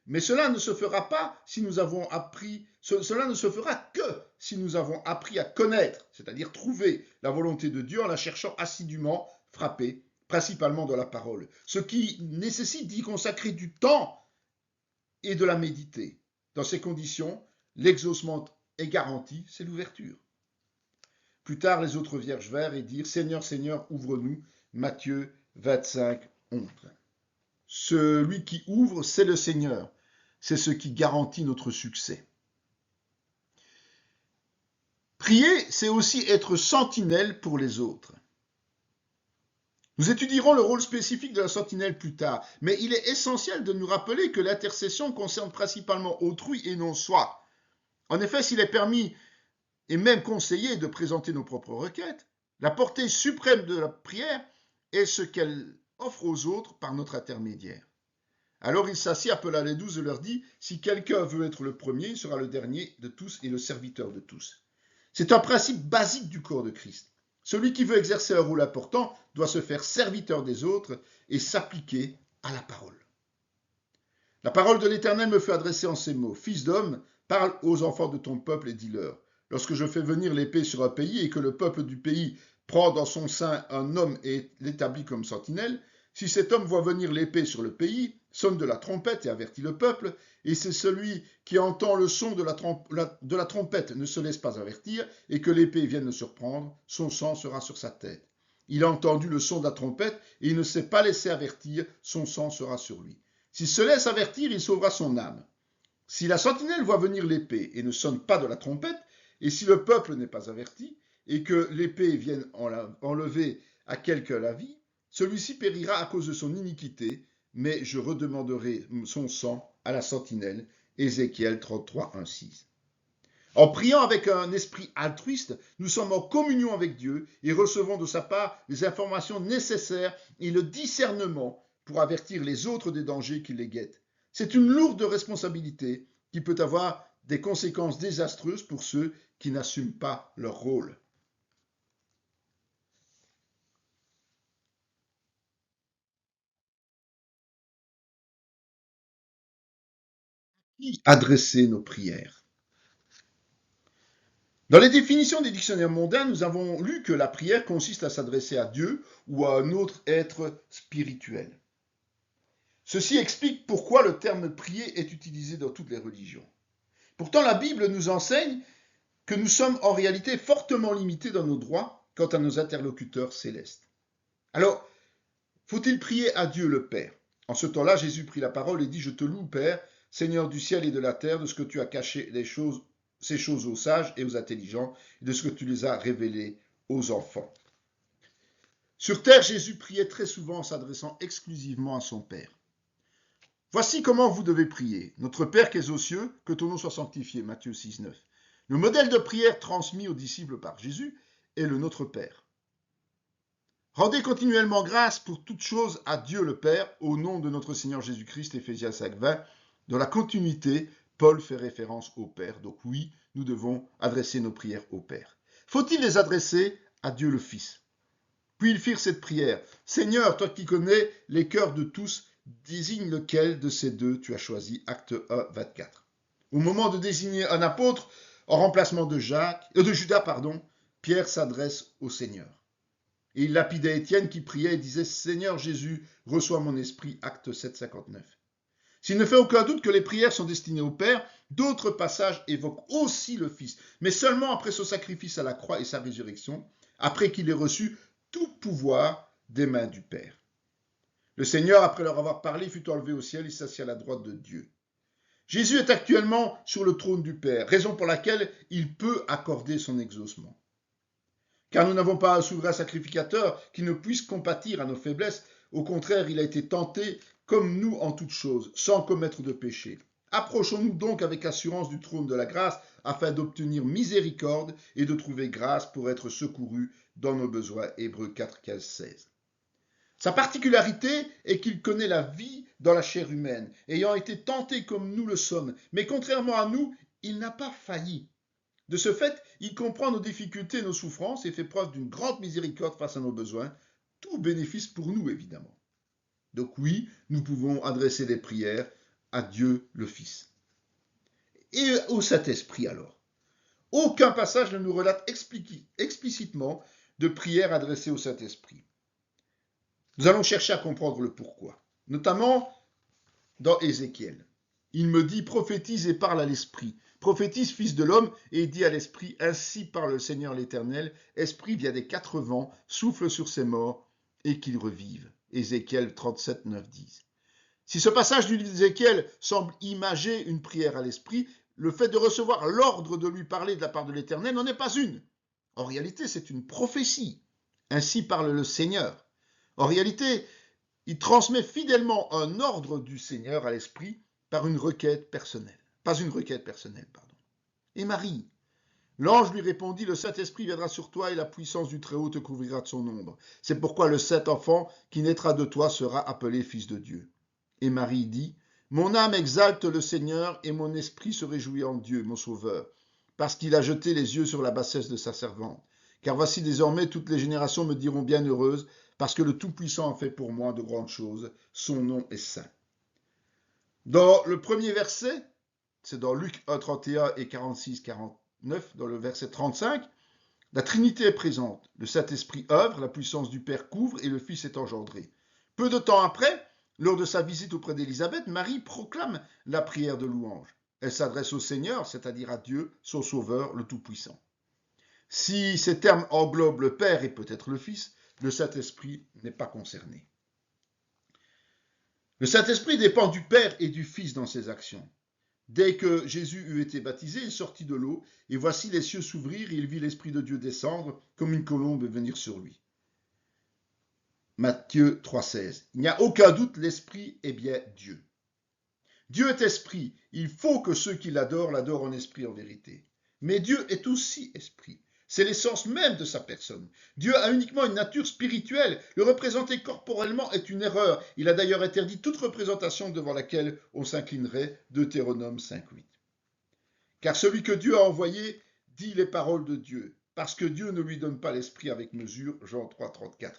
Mais cela ne se fera pas si nous avons appris, cela ne se fera que si nous avons appris à connaître, c'est-à-dire trouver la volonté de Dieu en la cherchant assidûment, frapper, principalement dans la parole. Ce qui nécessite d'y consacrer du temps et de la méditer. Dans ces conditions, l'exaucement est garanti, c'est l'ouverture. Plus tard, les autres vierges vinrent et dirent « Seigneur, Seigneur, ouvre-nous » Matthieu 25, 11. Celui qui ouvre, c'est le Seigneur. C'est ce qui garantit notre succès. Prier, c'est aussi être sentinelle pour les autres. Nous étudierons le rôle spécifique de la sentinelle plus tard, mais il est essentiel de nous rappeler que l'intercession concerne principalement autrui et non soi. En effet, s'il est permis et même conseillé de présenter nos propres requêtes, la portée suprême de la prière est ce qu'elle offre aux autres par notre intermédiaire. Alors il s'assit, appela les 12 et leur dit « Si quelqu'un veut être le premier, il sera le dernier de tous et le serviteur de tous. » C'est un principe basique du corps de Christ. Celui qui veut exercer un rôle important doit se faire serviteur des autres et s'appliquer à la parole. La parole de l'Éternel me fut adressée en ces mots. « Fils d'homme, parle aux enfants de ton peuple et dis-leur. Lorsque je fais venir l'épée sur un pays et que le peuple du pays prend dans son sein un homme et l'établit comme sentinelle, Si cet homme voit venir l'épée sur le pays, sonne de la trompette et avertit le peuple, et c'est celui qui entend le son de la trompette ne se laisse pas avertir, et que l'épée vienne le surprendre, son sang sera sur sa tête. Il a entendu le son de la trompette, et il ne s'est pas laissé avertir, son sang sera sur lui. S'il se laisse avertir, il sauvera son âme. Si la sentinelle voit venir l'épée et ne sonne pas de la trompette, et si le peuple n'est pas averti, et que l'épée vienne enlever à quelque la vie, celui-ci périra à cause de son iniquité, mais je redemanderai son sang à la sentinelle. Ézéchiel 33, 1, 6. En priant avec un esprit altruiste, nous sommes en communion avec Dieu et recevons de sa part les informations nécessaires et le discernement pour avertir les autres des dangers qui les guettent. C'est une lourde responsabilité qui peut avoir des conséquences désastreuses pour ceux qui n'assument pas leur rôle. Qui adresser nos prières? Dans les définitions des dictionnaires mondains, nous avons lu que la prière consiste à s'adresser à Dieu ou à un autre être spirituel. Ceci explique pourquoi le terme prier est utilisé dans toutes les religions. Pourtant, la Bible nous enseigne que nous sommes en réalité fortement limités dans nos droits quant à nos interlocuteurs célestes. Alors, faut-il prier à Dieu le Père? En ce temps-là, Jésus prit la parole et dit « Je te loue, Père, Seigneur du ciel et de la terre, de ce que tu as caché ces choses aux sages et aux intelligents, et de ce que tu les as révélées aux enfants. » Sur terre, Jésus priait très souvent en s'adressant exclusivement à son Père. Voici comment vous devez prier. Notre Père qui es aux cieux, que ton nom soit sanctifié. Matthieu 6, 9. Le modèle de prière transmis aux disciples par Jésus est le Notre Père. Rendez continuellement grâce pour toutes choses à Dieu le Père, au nom de notre Seigneur Jésus-Christ, Éphésiens 5, 20. Dans la continuité, Paul fait référence au Père. Donc oui, nous devons adresser nos prières au Père. Faut-il les adresser à Dieu le Fils? Puis ils firent cette prière. Seigneur, toi qui connais les cœurs de tous, désigne lequel de ces deux tu as choisi. Acte 1, 24. Au moment de désigner un apôtre, en remplacement de Judas, Pierre s'adresse au Seigneur. Et il lapidait Étienne qui priait et disait « Seigneur Jésus, reçois mon esprit » Acte 7, 59. S'il ne fait aucun doute que les prières sont destinées au Père, d'autres passages évoquent aussi le Fils, mais seulement après son sacrifice à la croix et sa résurrection, après qu'il ait reçu tout pouvoir des mains du Père. Le Seigneur, après leur avoir parlé, fut enlevé au ciel et s'assit à la droite de Dieu. Jésus est actuellement sur le trône du Père, raison pour laquelle il peut accorder son exaucement. Car nous n'avons pas un souverain sacrificateur qui ne puisse compatir à nos faiblesses. Au contraire, il a été tenté comme nous en toutes choses, sans commettre de péché. Approchons-nous donc avec assurance du trône de la grâce, afin d'obtenir miséricorde et de trouver grâce pour être secourus dans nos besoins. Hébreux 4, 15, 16. Sa particularité est qu'il connaît la vie dans la chair humaine, ayant été tenté comme nous le sommes, mais contrairement à nous, il n'a pas failli. De ce fait, il comprend nos difficultés et nos souffrances et fait preuve d'une grande miséricorde face à nos besoins, tout bénéfice pour nous évidemment. Donc oui, nous pouvons adresser des prières à Dieu le Fils. Et au Saint-Esprit alors. Aucun passage ne nous relate explicitement de prières adressées au Saint-Esprit. Nous allons chercher à comprendre le pourquoi, notamment dans Ézéchiel. Il me dit, prophétise et parle à l'Esprit. Prophétise, fils de l'homme, et dit à l'Esprit, ainsi parle le Seigneur l'Éternel, Esprit via des quatre vents, souffle sur ces morts, et qu'ils revivent. Ézéchiel 37, 9, 10. Si ce passage du livre d'Ézéchiel semble imager une prière à l'Esprit, le fait de recevoir l'ordre de lui parler de la part de l'Éternel n'en est pas une. En réalité, c'est une prophétie. Ainsi parle le Seigneur. En réalité, il transmet fidèlement un ordre du Seigneur à l'Esprit par une requête personnelle. Pas une requête personnelle, pardon. Et Marie, l'ange lui répondit, le Saint-Esprit viendra sur toi et la puissance du Très-Haut te couvrira de son ombre. C'est pourquoi le saint enfant qui naîtra de toi sera appelé Fils de Dieu. Et Marie dit, mon âme exalte le Seigneur et mon esprit se réjouit en Dieu, mon Sauveur, parce qu'il a jeté les yeux sur la bassesse de sa servante. Car voici désormais toutes les générations me diront bienheureuse, parce que le Tout-Puissant a fait pour moi de grandes choses, son nom est saint. Dans le premier verset, c'est dans Luc 1, 31 et 46, 49, dans le verset 35, la Trinité est présente. Le Saint-Esprit œuvre, la puissance du Père couvre et le Fils est engendré. Peu de temps après, lors de sa visite auprès d'Élisabeth, Marie proclame la prière de louange. Elle s'adresse au Seigneur, c'est-à-dire à Dieu, son Sauveur, le Tout-Puissant. Si ces termes englobent le Père et peut-être le Fils, le Saint-Esprit n'est pas concerné. Le Saint-Esprit dépend du Père et du Fils dans ses actions. Dès que Jésus eut été baptisé, il sortit de l'eau, et voici les cieux s'ouvrirent, et il vit l'Esprit de Dieu descendre comme une colombe et venir sur lui. Matthieu 3,16. Il n'y a aucun doute, l'Esprit est bien Dieu. Dieu est esprit, il faut que ceux qui l'adorent l'adorent en esprit et en vérité. Mais Dieu est aussi esprit. C'est l'essence même de sa personne. Dieu a uniquement une nature spirituelle. Le représenter corporellement est une erreur. Il a d'ailleurs interdit toute représentation devant laquelle on s'inclinerait, Deutéronome 5,8. Car celui que Dieu a envoyé dit les paroles de Dieu, parce que Dieu ne lui donne pas l'esprit avec mesure, Jean 3,34.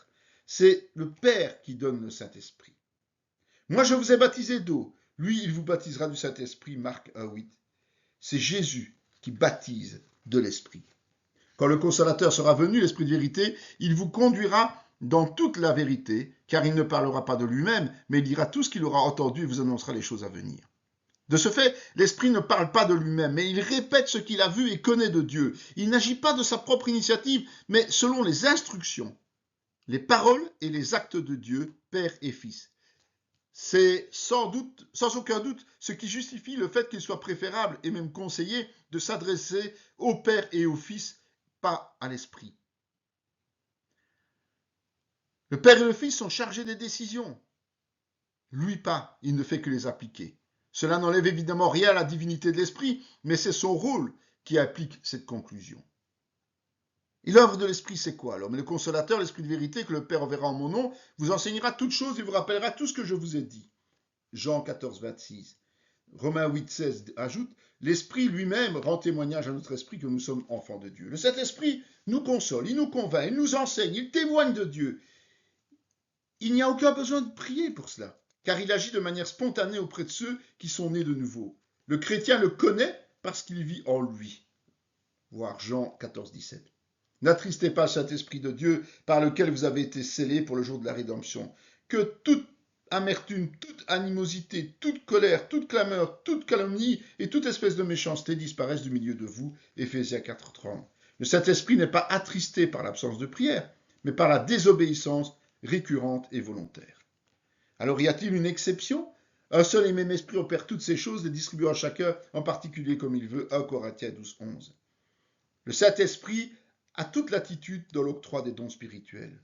C'est le Père qui donne le Saint-Esprit. Moi je vous ai baptisé d'eau, lui il vous baptisera du Saint-Esprit, Marc 1,8. C'est Jésus qui baptise de l'Esprit. Quand le Consolateur sera venu, l'Esprit de vérité, il vous conduira dans toute la vérité, car il ne parlera pas de lui-même, mais il dira tout ce qu'il aura entendu et vous annoncera les choses à venir. De ce fait, l'Esprit ne parle pas de lui-même, mais il répète ce qu'il a vu et connaît de Dieu. Il n'agit pas de sa propre initiative, mais selon les instructions, les paroles et les actes de Dieu, Père et Fils. C'est sans aucun doute, ce qui justifie le fait qu'il soit préférable et même conseillé de s'adresser au Père et au Fils, pas à l'Esprit. Le Père et le Fils sont chargés des décisions. Lui pas, il ne fait que les appliquer. Cela n'enlève évidemment rien à la divinité de l'Esprit, mais c'est son rôle qui applique cette conclusion. Et l'œuvre de l'Esprit, c'est quoi alors? Mais le Consolateur, l'Esprit de vérité, que le Père enverra en mon nom, vous enseignera toutes choses et vous rappellera tout ce que je vous ai dit. Jean 14, 26. Romains 8, 16 ajoute, l'Esprit lui-même rend témoignage à notre esprit que nous sommes enfants de Dieu. Le Saint-Esprit nous console, il nous convainc, il nous enseigne, il témoigne de Dieu. Il n'y a aucun besoin de prier pour cela, car il agit de manière spontanée auprès de ceux qui sont nés de nouveau. Le chrétien le connaît parce qu'il vit en lui. Voir Jean 14, 17. N'attristez pas le Saint-Esprit de Dieu par lequel vous avez été scellés pour le jour de la rédemption. Que toute amertume, toute animosité, toute colère, toute clameur, toute calomnie et toute espèce de méchanceté disparaissent du milieu de vous. Éphésiens 4,30. Le Saint-Esprit n'est pas attristé par l'absence de prière, mais par la désobéissance récurrente et volontaire. Alors y a-t-il une exception? Un seul et même esprit opère toutes ces choses, les distribuant à chacun en particulier comme il veut. 1 Corinthiens 12, 11. Le Saint-Esprit a toute latitude dans l'octroi des dons spirituels.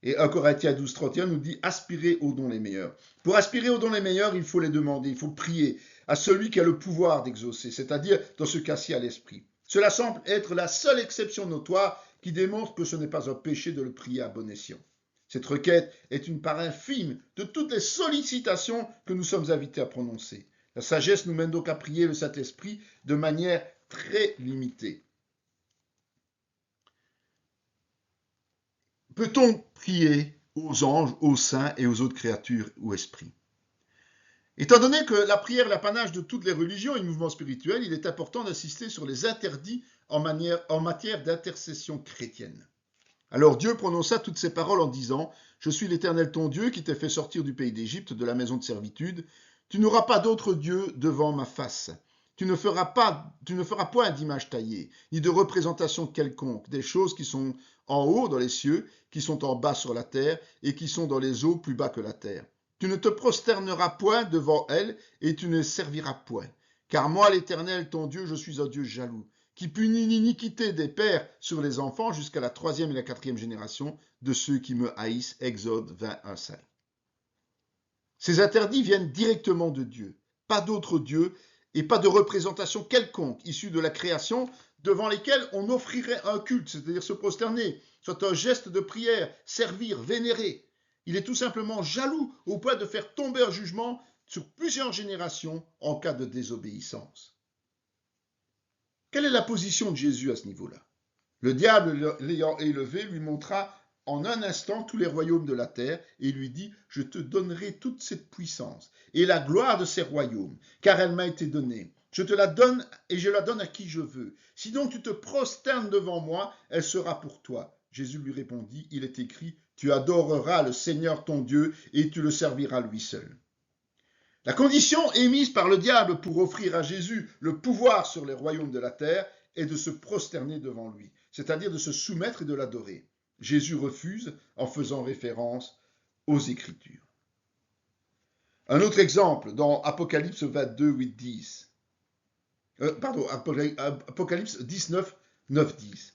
Et 1 Corinthiens 12, 31 nous dit « Aspirez aux dons les meilleurs ». Pour aspirer aux dons les meilleurs, il faut les demander, il faut prier à celui qui a le pouvoir d'exaucer, c'est-à-dire dans ce cas-ci à l'Esprit. Cela semble être la seule exception notoire qui démontre que ce n'est pas un péché de le prier à bon escient. Cette requête est une part infime de toutes les sollicitations que nous sommes invités à prononcer. La sagesse nous mène donc à prier le Saint-Esprit de manière très limitée. Peut-on prier aux anges, aux saints et aux autres créatures ou esprits? Étant donné que la prière est l'apanage de toutes les religions et mouvements spirituels, il est important d'insister sur les interdits en matière d'intercession chrétienne. Alors Dieu prononça toutes ces paroles en disant « Je suis l'Éternel ton Dieu qui t'ai fait sortir du pays d'Égypte, de la maison de servitude. Tu n'auras pas d'autre Dieu devant ma face. Tu ne feras point d'image taillée, ni de représentation quelconque, des choses qui sont en haut dans les cieux, qui sont en bas sur la terre, et qui sont dans les eaux plus bas que la terre. Tu ne te prosterneras point devant elles, et tu ne serviras point. Car moi, l'Éternel, ton Dieu, je suis un Dieu jaloux, qui punit l'iniquité des pères sur les enfants jusqu'à la 3e et la 4e génération de ceux qui me haïssent. Exode 21, 5. Ces interdits viennent directement de Dieu, pas d'autre Dieu, et pas de représentation quelconque issue de la création devant lesquelles on offrirait un culte, c'est-à-dire se prosterner, soit un geste de prière, servir, vénérer. Il est tout simplement jaloux au point de faire tomber un jugement sur plusieurs générations en cas de désobéissance. Quelle est la position de Jésus à ce niveau-là? Le diable, l'ayant élevé, lui montra en un instant tous les royaumes de la terre et lui dit « Je te donnerai toute cette puissance et la gloire de ces royaumes, car elle m'a été donnée. Je te la donne et je la donne à qui je veux. Si donc tu te prosternes devant moi, elle sera pour toi. » Jésus lui répondit, il est écrit, tu adoreras le Seigneur ton Dieu et tu le serviras lui seul. La condition émise par le diable pour offrir à Jésus le pouvoir sur les royaumes de la terre est de se prosterner devant lui, c'est-à-dire de se soumettre et de l'adorer. Jésus refuse en faisant référence aux Écritures. Un autre exemple dans Apocalypse 22, 8, 10. Apocalypse 19, 9, 10.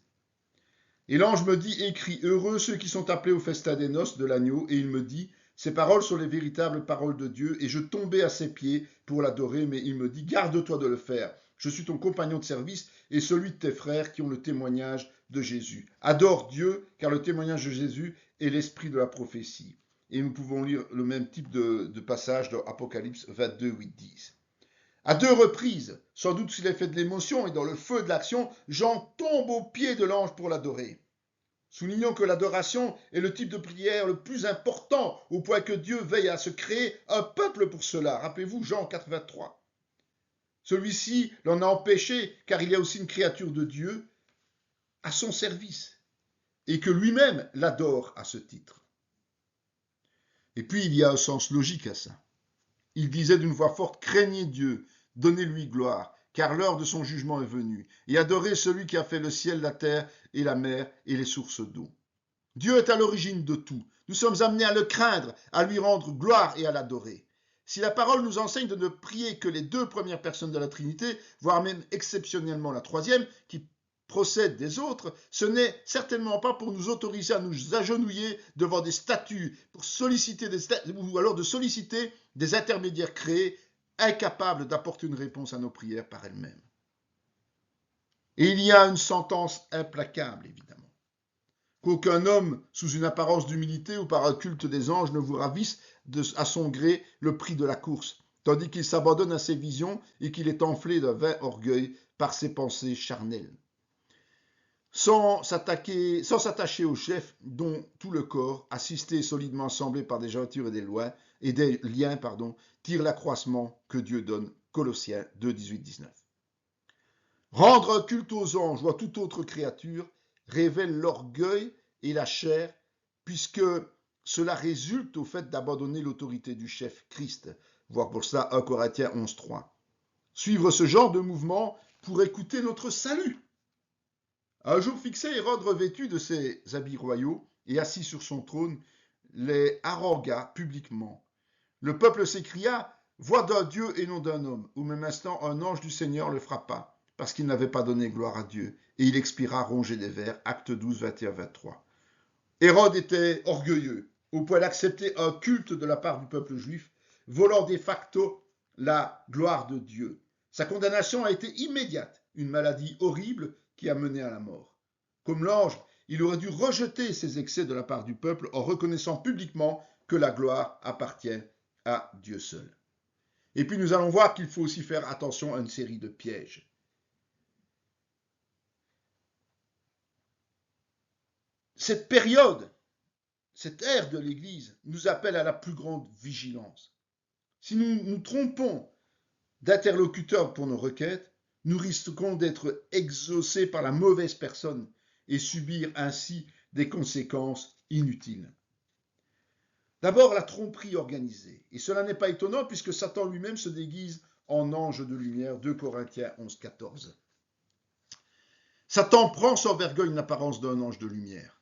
Et l'ange me dit, écris, heureux ceux qui sont appelés au festin des noces de l'agneau, et il me dit, ces paroles sont les véritables paroles de Dieu, et je tombais à ses pieds pour l'adorer, mais il me dit, garde-toi de le faire. Je suis ton compagnon de service et celui de tes frères qui ont le témoignage de Jésus. Adore Dieu, car le témoignage de Jésus est l'esprit de la prophétie. Et nous pouvons lire le même type de passage dans Apocalypse 22, 8, 10. À deux reprises, sans doute sous l'effet de l'émotion et dans le feu de l'action, Jean tombe aux pieds de l'ange pour l'adorer. Soulignons que l'adoration est le type de prière le plus important, au point que Dieu veille à se créer un peuple pour cela. Rappelez-vous Jean 4, 23. Celui-ci l'en a empêché, car il y a aussi une créature de Dieu à son service, et que lui-même l'adore à ce titre. Et puis il y a un sens logique à ça. Il disait d'une voix forte, craignez Dieu, donnez-lui gloire, car l'heure de son jugement est venue, et adorez celui qui a fait le ciel, la terre et la mer et les sources d'eau. Dieu est à l'origine de tout. Nous sommes amenés à le craindre, à lui rendre gloire et à l'adorer. Si la parole nous enseigne de ne prier que les deux premières personnes de la Trinité, voire même exceptionnellement la troisième, qui procède des autres, ce n'est certainement pas pour nous autoriser à nous agenouiller devant des statues, pour solliciter ou alors de solliciter des intermédiaires créés, incapables d'apporter une réponse à nos prières par elles-mêmes. Et il y a une sentence implacable, évidemment. Qu'aucun homme, sous une apparence d'humilité ou par un culte des anges, ne vous ravisse à son gré le prix de la course, tandis qu'il s'abandonne à ses visions et qu'il est enflé d'un vain orgueil par ses pensées charnelles. Sans s'attacher au chef dont tout le corps, assisté et solidement assemblé par des jointures et des liens, tire l'accroissement que Dieu donne. Colossiens 2, 18, 19. Rendre un culte aux anges ou à toute autre créature révèle l'orgueil et la chair, puisque cela résulte au fait d'abandonner l'autorité du chef Christ. Voir pour cela 1 Corinthiens 11, 3. Suivre ce genre de mouvement pour écouter notre salut. À un jour fixé, Hérode, revêtu de ses habits royaux et assis sur son trône, les harangua publiquement. Le peuple s'écria, voix d'un Dieu et non d'un homme. Au même instant, un ange du Seigneur le frappa, parce qu'il n'avait pas donné gloire à Dieu, et il expira rongé des vers. Acte 12, 21, 23. Hérode était orgueilleux, au point d'accepter un culte de la part du peuple juif, volant de facto la gloire de Dieu. Sa condamnation a été immédiate, une maladie horrible qui a mené à la mort. Comme l'ange, il aurait dû rejeter ces excès de la part du peuple en reconnaissant publiquement que la gloire appartient à Dieu seul. Et puis nous allons voir qu'il faut aussi faire attention à une série de pièges. Cette période, cette ère de l'Église nous appelle à la plus grande vigilance. Si nous nous trompons d'interlocuteur pour nos requêtes, nous risquons d'être exaucés par la mauvaise personne et subir ainsi des conséquences inutiles. D'abord, la tromperie organisée. Et cela n'est pas étonnant puisque Satan lui-même se déguise en ange de lumière, 2 Corinthiens 11, 14. Satan prend sans vergogne l'apparence d'un ange de lumière.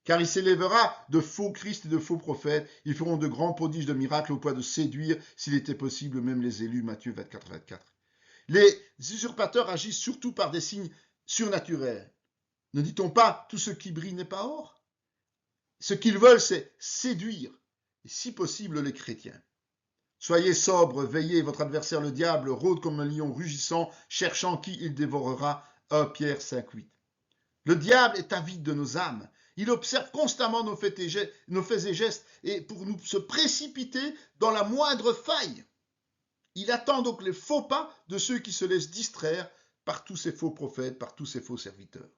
Car il s'élèvera de faux Christ et de faux prophètes. Ils feront de grands prodiges de miracles au point de séduire, s'il était possible, même les élus. Matthieu 24, 24. Les usurpateurs agissent surtout par des signes surnaturels. Ne dit-on pas « tout ce qui brille n'est pas or » ? Ce qu'ils veulent, c'est séduire, et si possible, les chrétiens. Soyez sobres, veillez, votre adversaire le diable rôde comme un lion rugissant, cherchant qui il dévorera. 1 Pierre 5, 8. Le diable est avide de nos âmes. Il observe constamment nos faits et gestes et pour nous se précipiter dans la moindre faille. Il attend donc les faux pas de ceux qui se laissent distraire par tous ces faux prophètes, par tous ces faux serviteurs.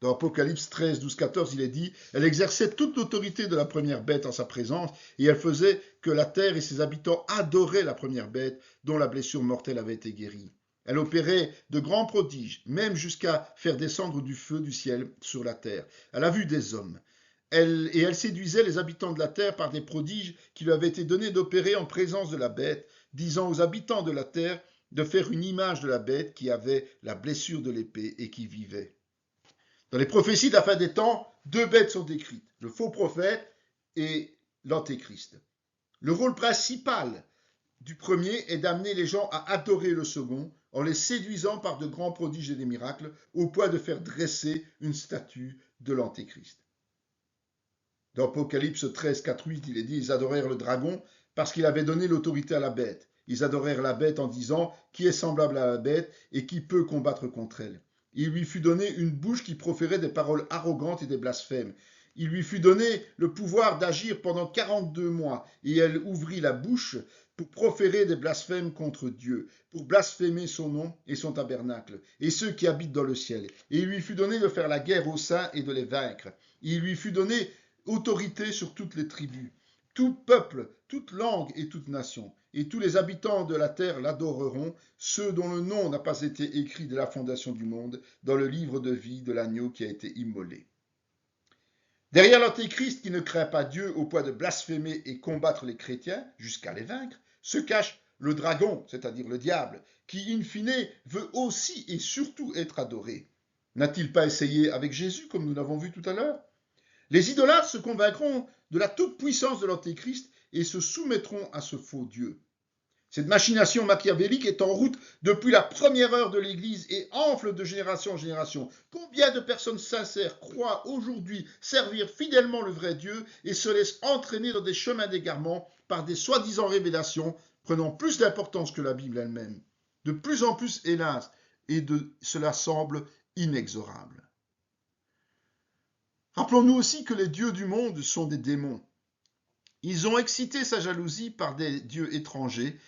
Dans Apocalypse 13, 12, 14, il est dit « Elle exerçait toute l'autorité de la première bête en sa présence, et elle faisait que la terre et ses habitants adoraient la première bête, dont la blessure mortelle avait été guérie. Elle opérait de grands prodiges, même jusqu'à faire descendre du feu du ciel sur la terre, à la vue des hommes. Elle séduisait les habitants de la terre par des prodiges qui lui avaient été donnés d'opérer en présence de la bête, disant aux habitants de la terre de faire une image de la bête qui avait la blessure de l'épée et qui vivait. Dans les prophéties de la fin des temps, deux bêtes sont décrites, le faux prophète et l'antéchrist. Le rôle principal du premier est d'amener les gens à adorer le second en les séduisant par de grands prodiges et des miracles au point de faire dresser une statue de l'antéchrist. Dans Apocalypse 13, 4, 8, il est dit, ils adorèrent le dragon parce qu'il avait donné l'autorité à la bête. Ils adorèrent la bête en disant, qui est semblable à la bête et qui peut combattre contre elle. Il lui fut donné une bouche qui proférait des paroles arrogantes et des blasphèmes. Il lui fut donné le pouvoir d'agir pendant 42 mois, et elle ouvrit la bouche pour proférer des blasphèmes contre Dieu, pour blasphémer son nom et son tabernacle, et ceux qui habitent dans le ciel. Et il lui fut donné de faire la guerre aux saints et de les vaincre. Il lui fut donné autorité sur toutes les tribus, tout peuple, toute langue et toute nation. Et tous les habitants de la terre l'adoreront, ceux dont le nom n'a pas été écrit dès la fondation du monde, dans le livre de vie de l'agneau qui a été immolé. Derrière l'antéchrist qui ne craint pas Dieu au point de blasphémer et combattre les chrétiens jusqu'à les vaincre, se cache le dragon, c'est-à-dire le diable, qui in fine veut aussi et surtout être adoré. N'a-t-il pas essayé avec Jésus comme nous l'avons vu tout à l'heure? Les idolâtres se convaincront de la toute-puissance de l'antéchrist et se soumettront à ce faux Dieu. Cette machination machiavélique est en route depuis la première heure de l'Église et enfle de génération en génération. Combien de personnes sincères croient aujourd'hui servir fidèlement le vrai Dieu et se laissent entraîner dans des chemins d'égarement par des soi-disant révélations prenant plus d'importance que la Bible elle-même? De plus en plus, hélas, et cela semble inexorable. Rappelons-nous aussi que les dieux du monde sont des démons. Ils ont excité sa jalousie par des dieux étrangers.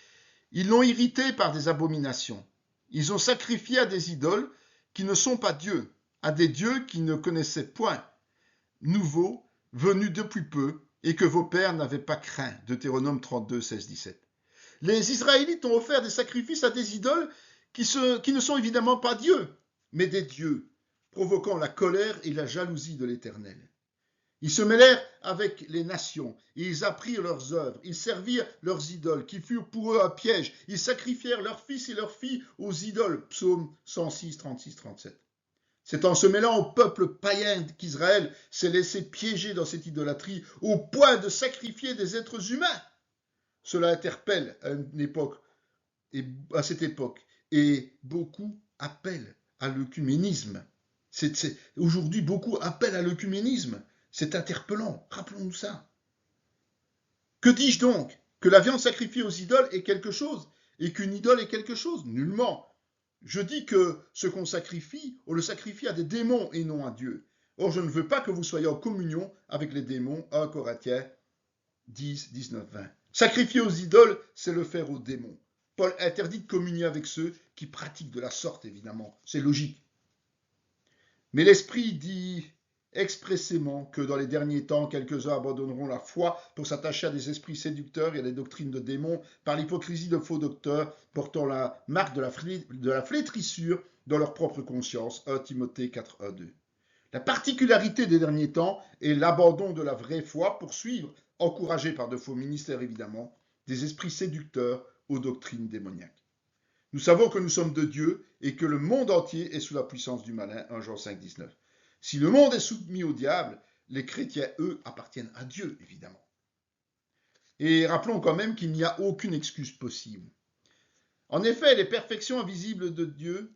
Ils l'ont irrité par des abominations. Ils ont sacrifié à des idoles qui ne sont pas dieux, à des dieux qui ne connaissaient point, nouveaux, venus depuis peu, et que vos pères n'avaient pas craint. Deutéronome 32, 16, 17. Les Israélites ont offert des sacrifices à des idoles qui ne sont évidemment pas dieux, mais des dieux, provoquant la colère et la jalousie de l'Éternel. Ils se mêlèrent avec les nations, et ils apprirent leurs œuvres, ils servirent leurs idoles, qui furent pour eux un piège, ils sacrifièrent leurs fils et leurs filles aux idoles. Psaume 106, 36, 37. C'est en se mêlant au peuple païen qu'Israël s'est laissé piéger dans cette idolâtrie, au point de sacrifier des êtres humains. Cela interpelle à cette époque, et beaucoup appellent à l'œcuménisme. Aujourd'hui, beaucoup appellent à l'œcuménisme. C'est interpellant, rappelons-nous ça. Que dis-je donc? Que la viande sacrifiée aux idoles est quelque chose, et qu'une idole est quelque chose? Nullement. Je dis que ce qu'on sacrifie, on le sacrifie à des démons et non à Dieu. Or, je ne veux pas que vous soyez en communion avec les démons, 1 Corinthiens 10, 19, 20. Sacrifier aux idoles, c'est le faire aux démons. Paul interdit de communier avec ceux qui pratiquent de la sorte, évidemment. C'est logique. Mais l'Esprit dit expressément que dans les derniers temps, quelques-uns abandonneront la foi pour s'attacher à des esprits séducteurs et à des doctrines de démons par l'hypocrisie de faux docteurs portant la marque de la flétrissure dans leur propre conscience. 1 Timothée 4, 1, 2. La particularité des derniers temps est l'abandon de la vraie foi pour suivre, encouragé par de faux ministères évidemment, des esprits séducteurs aux doctrines démoniaques. Nous savons que nous sommes de Dieu et que le monde entier est sous la puissance du malin, 1 Jean 5, 19. Si le monde est soumis au diable, les chrétiens, eux, appartiennent à Dieu, évidemment. Et rappelons quand même qu'il n'y a aucune excuse possible. En effet, les perfections invisibles de Dieu,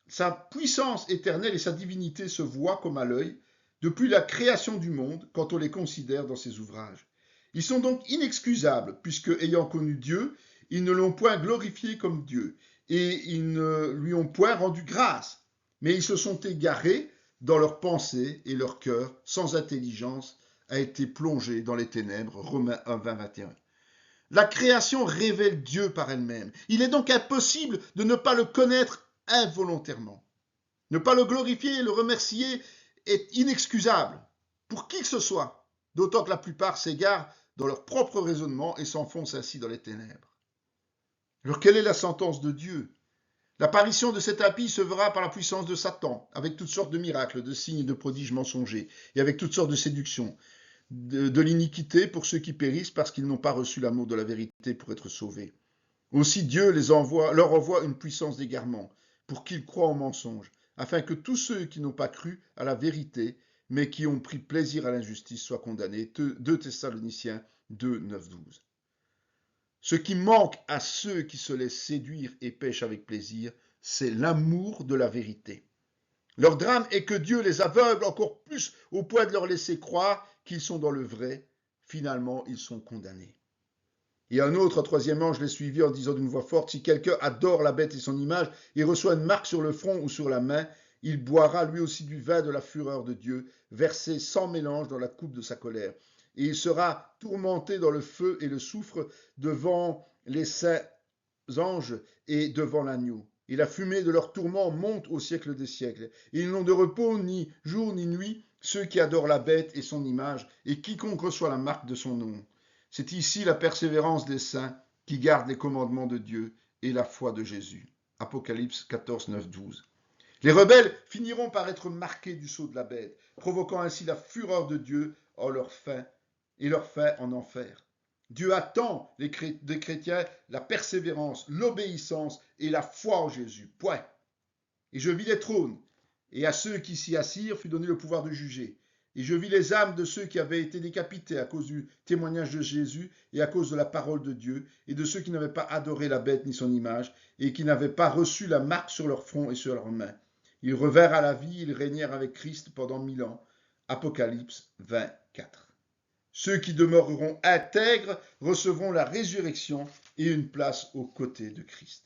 sa puissance éternelle et sa divinité se voient comme à l'œil depuis la création du monde quand on les considère dans ses ouvrages. Ils sont donc inexcusables puisque, ayant connu Dieu, ils ne l'ont point glorifié comme Dieu et ils ne lui ont point rendu grâce, mais ils se sont égarés dans leurs pensées et leur cœur, sans intelligence, a été plongé dans les ténèbres. Romains 1, 20, 21. La création révèle Dieu par elle-même. Il est donc impossible de ne pas le connaître involontairement. Ne pas le glorifier et le remercier est inexcusable pour qui que ce soit, d'autant que la plupart s'égarent dans leur propre raisonnement et s'enfoncent ainsi dans les ténèbres. Alors quelle est la sentence de Dieu? L'apparition de cet impie se verra par la puissance de Satan, avec toutes sortes de miracles, de signes et de prodiges mensongers, et avec toutes sortes de séductions, de l'iniquité pour ceux qui périssent parce qu'ils n'ont pas reçu l'amour de la vérité pour être sauvés. Aussi Dieu leur envoie une puissance d'égarement, pour qu'ils croient au mensonge, afin que tous ceux qui n'ont pas cru à la vérité, mais qui ont pris plaisir à l'injustice, soient condamnés. 2 Thessaloniciens 2, 9, 12. Ce qui manque à ceux qui se laissent séduire et pêchent avec plaisir, c'est l'amour de la vérité. Leur drame est que Dieu les aveugle encore plus au point de leur laisser croire qu'ils sont dans le vrai. Finalement, ils sont condamnés. Et un autre, troisième ange, les suivit en disant d'une voix forte, si quelqu'un adore la bête et son image et reçoit une marque sur le front ou sur la main, il boira lui aussi du vin de la fureur de Dieu, versé sans mélange dans la coupe de sa colère. Et il sera tourmenté dans le feu et le soufre devant les saints anges et devant l'agneau. Et la fumée de leur tourment monte au siècle des siècles. Et ils n'ont de repos ni jour ni nuit, ceux qui adorent la bête et son image, et quiconque reçoit la marque de son nom. C'est ici la persévérance des saints qui gardent les commandements de Dieu et la foi de Jésus. Apocalypse 14, 9, 12. Les rebelles finiront par être marqués du sceau de la bête, provoquant ainsi la fureur de Dieu et leur fin en enfer. Dieu attend des chrétiens la persévérance, l'obéissance et la foi en Jésus. Point. Et je vis les trônes, et à ceux qui s'y assirent fut donné le pouvoir de juger. Et je vis les âmes de ceux qui avaient été décapités à cause du témoignage de Jésus et à cause de la parole de Dieu, et de ceux qui n'avaient pas adoré la bête ni son image, et qui n'avaient pas reçu la marque sur leur front et sur leurs mains. Ils revinrent à la vie, ils régnèrent avec Christ pendant 1000 ans. Apocalypse 24. Ceux qui demeureront intègres recevront la résurrection et une place aux côtés de Christ.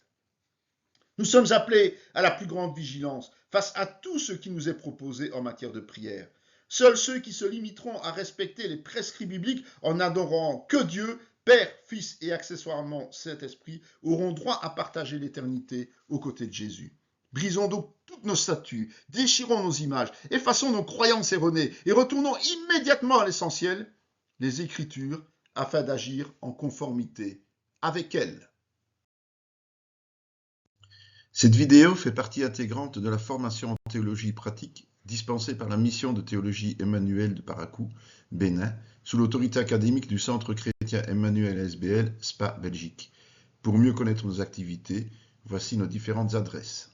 Nous sommes appelés à la plus grande vigilance face à tout ce qui nous est proposé en matière de prière. Seuls ceux qui se limiteront à respecter les prescrits bibliques en adorant que Dieu, Père, Fils et accessoirement Saint-Esprit, auront droit à partager l'éternité aux côtés de Jésus. Brisons donc toutes nos statues, déchirons nos images, effaçons nos croyances erronées et retournons immédiatement à l'essentiel, les Écritures, afin d'agir en conformité avec elles. Cette vidéo fait partie intégrante de la formation en théologie pratique dispensée par la mission de théologie Emmanuel de Parakou, Bénin, sous l'autorité académique du Centre chrétien Emmanuel SBL, Spa, Belgique. Pour mieux connaître nos activités, voici nos différentes adresses.